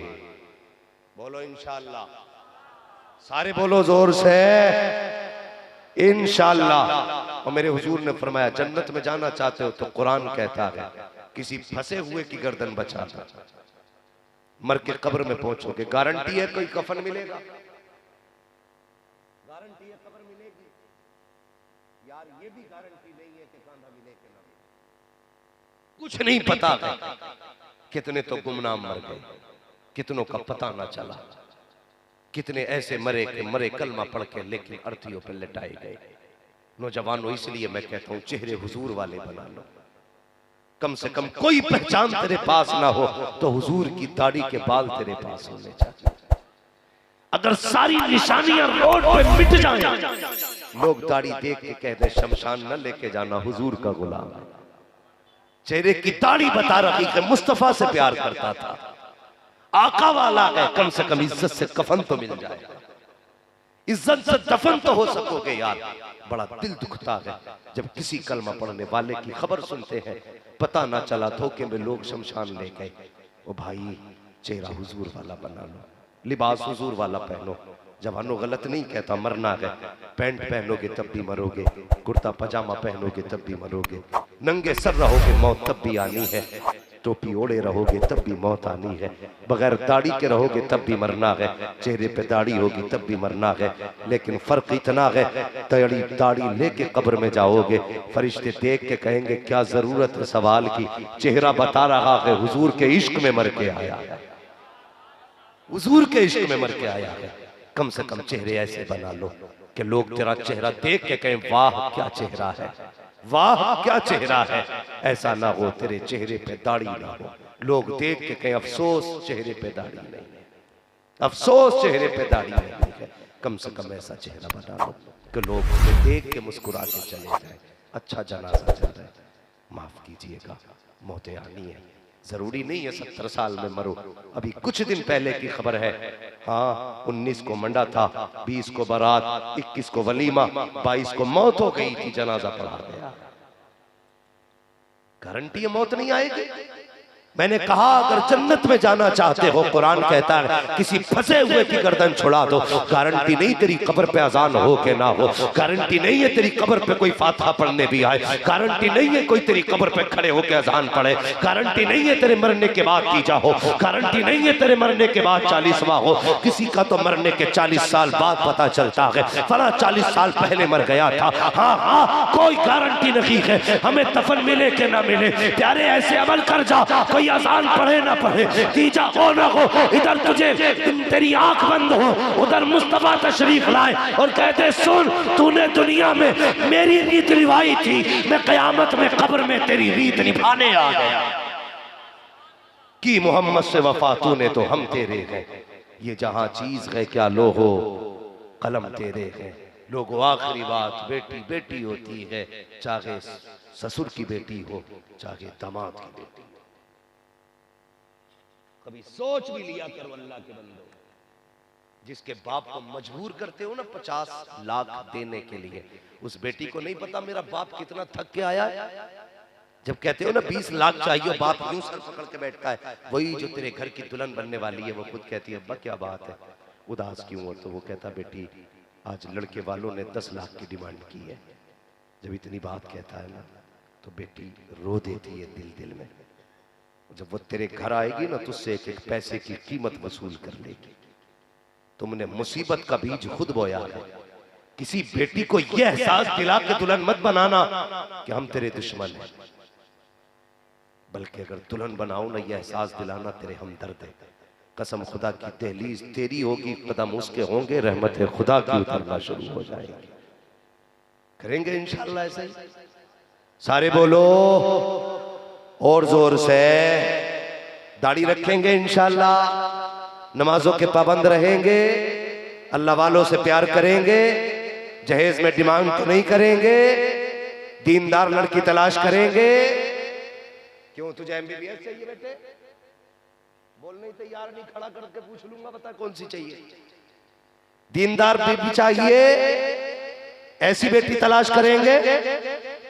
बोलो इंशाअल्लाह, सारे बोलो जोर से इंशाअल्लाह। और मेरे हुजूर ने फरमाया जन्नत में जाना चाहते हो तो कुरान कहता है किसी फंसे हुए की गर्दन बचा दो, मर के कब्र में पहुंचोगे, गारंटी है कोई कफन मिलेगा, गारंटी है कब्र मिलेगी। यार ये भी गारंटी नहीं है कि कांधा मिले कि ना मिले, कुछ नहीं पता है। कितने तो गुमनाम मर गए, कितनों का पता ना चला, कितने ऐसे मरे के मरे कलमा पढ़ के लेकिन अर्थियों पर लटाए गए। नौजवानों, इसलिए मैं कहता हूं चेहरे हुजूर वाले बना लो। कम से कम कोई पहचान तेरे पास ना हो तो हुजूर की दाढ़ी के बाल तेरे पास होने चाहिए। अगर सारी निशानियां रोड पे मिट जाएं, लोग दाढ़ी देख के कहते शमशान न लेके जाना, हुजूर का गुलाम है। चेहरे की दाढ़ी बता रही है मुस्तफा से प्यार करता था, आका वाला है, कम से कम इज्जत से कफन तो मिल जाए, इज्जत से दफन तो हो सकोगे। यार बड़ा दिल दुखता है जब किसी कलमा पढ़ने वाले की खबर सुनते हैं, पता ना चला धोखे में लोग शमशान ले गए। ओ भाई, चेहरा हुजूर वाला बना लो, लिबास हुजूर वाला पहनो। जवानों, गलत नहीं कहता, मरना है, पैंट पहनोगे तब भी मरोगे, कुर्ता पजामा पहनोगे तब भी मरोगे, नंगे सर रहोगे मौत तब भी आनी है। टोपी ओढ़े रहोगे तब भी मौत आनी है, बगैर दाढ़ी के रहोगे तब भी मरना है, चेहरे पे दाढ़ी होगी तब भी मरना है। लेकिन फर्क इतना है, दाढ़ी लेके कब्र में जाओगे, फरिश्ते देख के कहेंगे क्या जरूरत है सवाल की, चेहरा बता रहा है हुजूर के इश्क में मर के आया है, हुजूर के इश्क में मर के आया है। कम से कम चेहरे ऐसे बना लो कि लोग तेरा चेहरा देख के कहें वाह क्या चेहरा है, वाह क्या चेहरा है। ऐसा ना हो तेरे चेहरे पे दाढ़ी ना हो, लोग देख के कहें अफसोस चेहरे पे दाढ़ी नहीं है, अफसोस चेहरे पे दाढ़ी नहीं है। कम से कम ऐसा चेहरा बना लो कि लोग उसे देख के मुस्कुरा के चले जाए, अच्छा जनाजा चल रहा है, माफ कीजिएगा मौतें आनी है, जरूरी नहीं है 70 साल में मरो। अभी कुछ दिन पहले की खबर है, हाँ 19 को मंडा था, 20 को बारात, 21 को वलीमा, 22 को मौत हो गई थी, जनाजा पढ़ा गया। गारंटी है मौत नहीं आएगी। मैंने कहा अगर जन्नत में जाना चाहते हो, कुरान कहता है किसी फंसे हुए की गर्दन छुड़ा दो, गारंटी नहीं तेरी कब्र पे अजान हो के ना हो, गारंटी नहीं है तेरी कब्र पे कोई फातिहा पढ़ने भी आए, गारंटी नहीं है कोई तेरी कब्र पे खड़े होके अजान पढ़े, गारंटी नहीं है तेरे मरने के बाद कीजा हो, गारंटी नहीं है तेरे मरने के बाद 40वां हो। किसी का तो मरने के 40 साल बाद पता चलता है फला 40 साल पहले मर गया था। हाँ हाँ कोई गारंटी नहीं है, हमें दफन मिले के ना मिले। प्यारे ऐसे अमल कर जा, कोई अजान पढ़े ना पढ़े, तीजा हो ना हो, इधर तुझे तेरी आंख बंद हो, उधर मुस्तफा तशरीफ लाए और कहते सुन तूने दुनिया में मेरी रीत निभाई थी, मैं कयामत में कब्र में तेरी रीत निभाने आ गया। कि मोहम्मद से वफा तूने तो हम तेरे हैं, ये जहां चीज है क्या लो हो कलम तेरे हैं। लोगों आखिरी बात बेटी बेटी होती है, चाहे ससुर की बेटी हो चाहे दामाद की बेटी। कभी सोच भी लिया करो अल्लाह के बंदो, जिसके बाप को मजबूर करते हो ना 50 लाख देने के लिए, उस बेटी को नहीं पता मेरा बाप कितना थक के आया है। जब कहते हो ना 20 लाख चाहिए, बाप यूं सर पकड़ के बैठता है, वही जो तेरे घर की दुल्हन बनने वाली है वो खुद कहती है अब्बा क्या बात है, उदास क्यों हो? तो वो कहता बेटी आज लड़के वालों ने 10 लाख की डिमांड की है। जब इतनी बात कहता है ना तो बेटी रो देती है दिल दिल में। जब वो तेरे घर आएगी ना तुझसे एक एक पैसे की कीमत वसूल कर लेगी। तुमने मुसीबत का बीज खुद बोया है। किसी बेटी को यह एहसास दिला के दुल्हन मत बनाना कि हम तेरे दुश्मन हैं, बल्कि अगर दुल्हन बनाओ ना यह एहसास दिलाना तेरे हमदर्द है। कसम खुदा की दहलीज तेरी होगी, कदम उसके होंगे, रहमत है खुदा की उतरना शुरू हो जाएगी। करेंगे इंशाअल्लाह ऐसा ही। सारे बोलो और जोर से, दाढ़ी रखेंगे इंशाअल्लाह, नमाजों के पाबंद रहेंगे, अल्लाह वालों से प्यार करेंगे, जहेज में डिमांड तो नहीं करेंगे, दीनदार लड़की तलाश करेंगे। क्यों तुझे MBBS चाहिए बेटे? बोल नहीं तैयार नहीं, खड़ा करके पूछ लूंगा, बता कौन सी चाहिए। दीनदार बेटी चाहिए, ऐसी बेटी तलाश करेंगे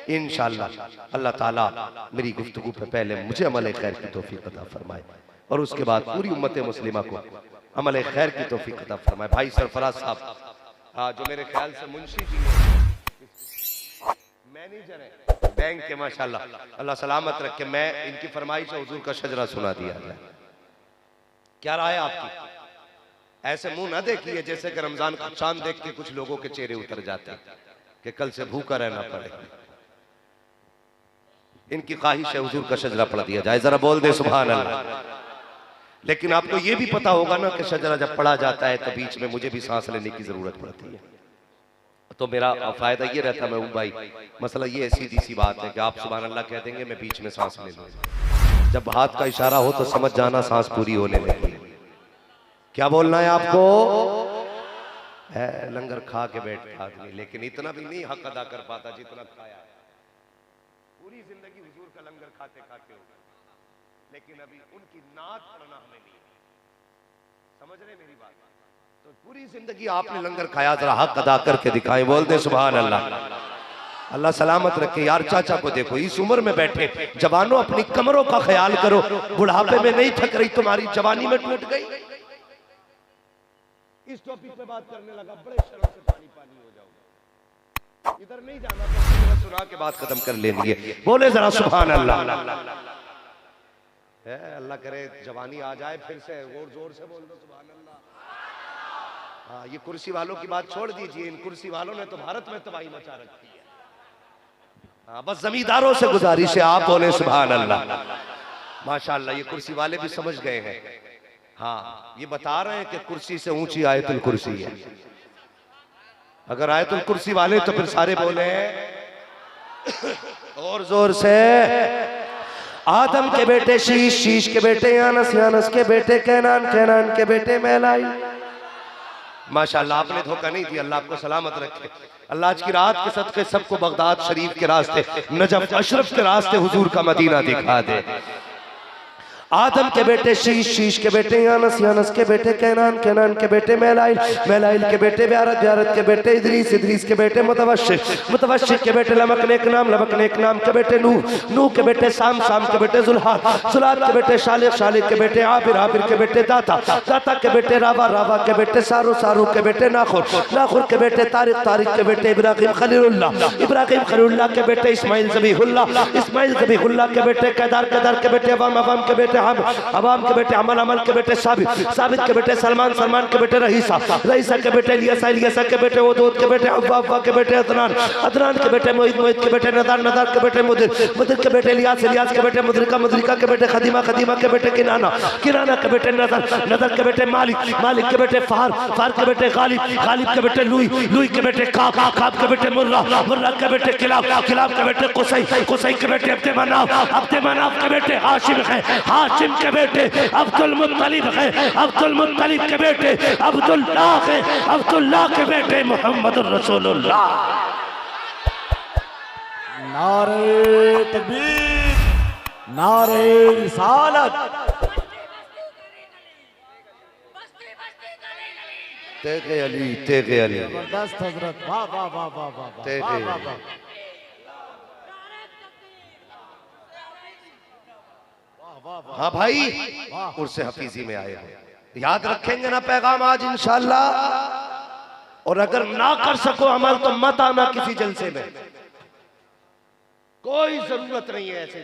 इंशाअल्लाह। अल्लाह ताला मेरी गुफ्तगू पे पहले मुझे अमल खैर की तौफीक अता फरमाए और उसके बाद पूरी उम्मत मुस्लिमा को अमल खैर की तौफीक अता फरमाए। भाई सरफराज साहब जो मेरे ख्याल से मुंशी जी मैनेजर है बैंक के, माशाल्लाह, अल्लाह सलामत रखे। मैं इनकी फरमाइश हुजूर का शजरा सुना दिया जाए। क्या राय आपकी? ऐसे मुंह ना देखिए जैसे कि रमजान का चांद देख के कुछ लोगों के चेहरे उतर जाते हैं कि कल से भूखा रहना पड़े। इनकी ख्वाहिश है हुजूर का शजरा पढ़ दिया जाए, जरा बोल दे सुभान अल्लाह। लेकिन आपको यह भी पता होगा ना कि शजरा जब पढ़ा जाता है तो बीच में मुझे भी सांस लेने की जरूरत पड़ती है। तो मेरा फायदा ये रहता, मैं भाई मसला ये सीधी सी बात है कि आप सुभान अल्लाह कह देंगे, मैं बीच में सांस ले लूंगा। जब हाथ का इशारा हो तो समझ जाना सांस पूरी होने लगी। क्या बोलना है आपको? है लंगर खा के बैठता आदमी, लेकिन इतना भी नहीं हक अदा कर पाता जितना खाया। पूरी जिंदगी हुजूर का लंगर खाते खाते होगा, लेकिन अभी उनकी नात पढ़ना हमें नहीं। समझ रहे मेरी बात? तो पूरी जिंदगी आपने लंगर खाया, जरा हक अदा करके दिखाएं, बोल दे सुभान अल्लाह। अल्लाह सलामत रखे। यार चाचा को देखो, इस उम्र में बैठे, जवानों अपनी कमरों का ख्याल करो, बुढ़ापे में नहीं थक रही, तुम्हारी जवानी में टूट गई। इस टॉपिक पे बात करने लगा, बड़े शर्म से पानी पानी हो जाओगे। इधर नहीं जाना, तो सुना के बात खत्म कर लेंगे। बोले जरा सुभान अल्लाह। है। अल्लाह करे जवानी आ जाए फिर से, और जोर से बोल दो सुभान अल्लाह। हाँ, ये कुर्सी वालों की बात छोड़ दीजिए, इन कुर्सी वालों ने तो भारत में तबाही मचा रखी है। हाँ, बस जमींदारों से गुजारिश है आप बोले सुभान अल्लाह। माशाअल्लाह, ये कुर्सी वाले भी समझ गए हैं। हाँ, ये बता रहे हैं कि कुर्सी से ऊंची आयतुल कुर्सी है। अगर आयतुल कुर्सी वाले तो फिर सारे बोले और जोर से, आदम के बेटे शीश, शीश के बेटे यानस, यानस के बेटे कैनान, कैनान के बेटे मैलाइल। माशाअल्लाह, आपने धोखा नहीं दिया, अल्लाह आपको सलामत रखे। अल्लाह आज की रात के सदके सबको बगदाद शरीफ के रास्ते, नजफ अशरफ के रास्ते हुजूर का मदीना दिखा दे। आदम के बेटे शीश, शीश के बेटे यानस, यानस के बेटे कैनान, कैनान के बेटे मैलाइल, मैलाइल के बेटे ब्यारत, ब्यारत के बेटे इदरीस, इदरीस के बेटे मुतवश्शिर, मुतवश्शिर के बेटे लमक नेक नाम, लमक नेक नाम के बेटे नूह, नूह के बेटे साम, साम के बेटे जुल्हाद, जुल्हाद के बेटे शालिक, शालिक के बेटे आबिर, आबिर के बेटे दाता, दाता के बेटे रावा, रावा के बेटे सारू, सारू के बेटे नाखुर, नाखुर के बेटे तारिक, तारिक के बेटे इब्राहिम खलीलुल्लाह, इब्राहिम खलीलुल्लाह के बेटे इस्माइल ज़बीहुल्लाह, इस्माइल ज़बीहुल्लाह के बेटे केदार, केदार के बेटे अवाम, अवाम के बेटे अवाम के बेटे अमल, अमल के बेटे साबित, साबित के बेटे सलमान, सलमान के बेटे रहीसा, रहीसा के बेटे इलियासा, इलियासा के बेटे उदूद के बेटे अव्वा, अव्वा के बेटे अदनान, अदनान के बेटे मोहित, मोहित के बेटे नदार, नदार के बेटे मुदिर, मुदिर के बेटे इलियास, इलियास के बेटे मुद्रिका, मुद्रिका के बेटे खदीमा, खदीमा के बेटे किनाना, किनाना के बेटे नदर, नदर के बेटे मालिक, मालिक के बेटे फार, फार के बेटे गालिब, गालिब के बेटे लुई, लुई के बेटे काब, काब के बेटे मुर्रा, मुर्रा के बेटे किलाब, किलाब के बेटे कुसै, कुसै के बेटे अब्दे मनाफ, अब्दे मनाफ के बेटे हाशिम है, हाशिम के बेटे अब्दुल मुत्तलिब है, अब्दुल मुत्तलिब के बेटे अब्दुल्लाह है, अब्दुल्लाह के बेटे मोहम्मद रसूलुल्लाह। नारे तकबीर, नारे रिसालत। तेगे अली, तेगे अली, जबरदस्त हजरत, वाह वाह वाह वाह वाह, तेगे वाह वाह वाह। हाँ भाई, उर्से हफीजी में आए हैं, याद रखेंगे ना पैगाम आज इंशाअल्लाह। और अगर ना कर सको अमल तो मत आना किसी जलसे में, कोई जरूरत नहीं है ऐसे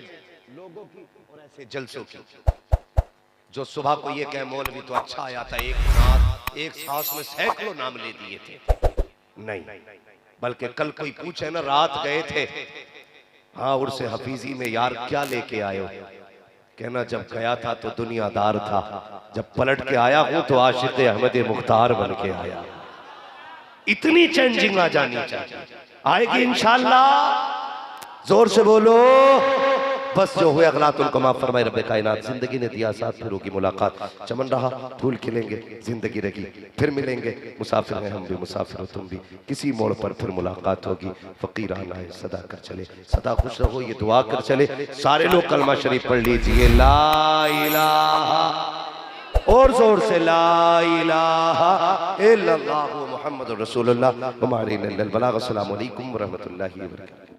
लोगों की और ऐसे जलसों की जो सुबह को ये कहे मौलवी तो अच्छा आया था, एक सांस में सैकड़ों नाम ले दिए थे। नहीं, बल्कि कल कोई पूछे ना रात गए थे, हाँ उर्से हफीजी में यार क्या लेके आए हो, कहना जब गया था तो दुनियादार था, जब पलट के आया हूं तो आशिक़ अहमद मुख्तार बन के आया। इतनी चेंजिंग आ जानी चाहिए, आएगी इंशाअल्लाह। जोर से बोलो, बस जो हुए अगलात उनको माफ फरमाए रब्बे कायनात। जिंदगी ने दिया साथ, फिर होगी मुलाकात, चमन रहा फूल खिलेंगे, जिंदगी रहेगी फिर मिलेंगे। मुसाफिर हैं हम भी, मुसाफिर हो तुम भी, किसी मोड़ पर फिर मुलाकात होगी। फकीराना है सदा कर चले, सदा खुश रहो ये दुआ कर चले। सारे लोग कलमा शरीफ पढ़ लीजिए, ला इलाहा, और जोर से ला इलाहा इल्लल्लाहु मुहम्मदुर रसूलुल्लाह। हमारे बलाग। अस्सलामु अलैकुम व रहमतुल्लाहि व बरकातहू।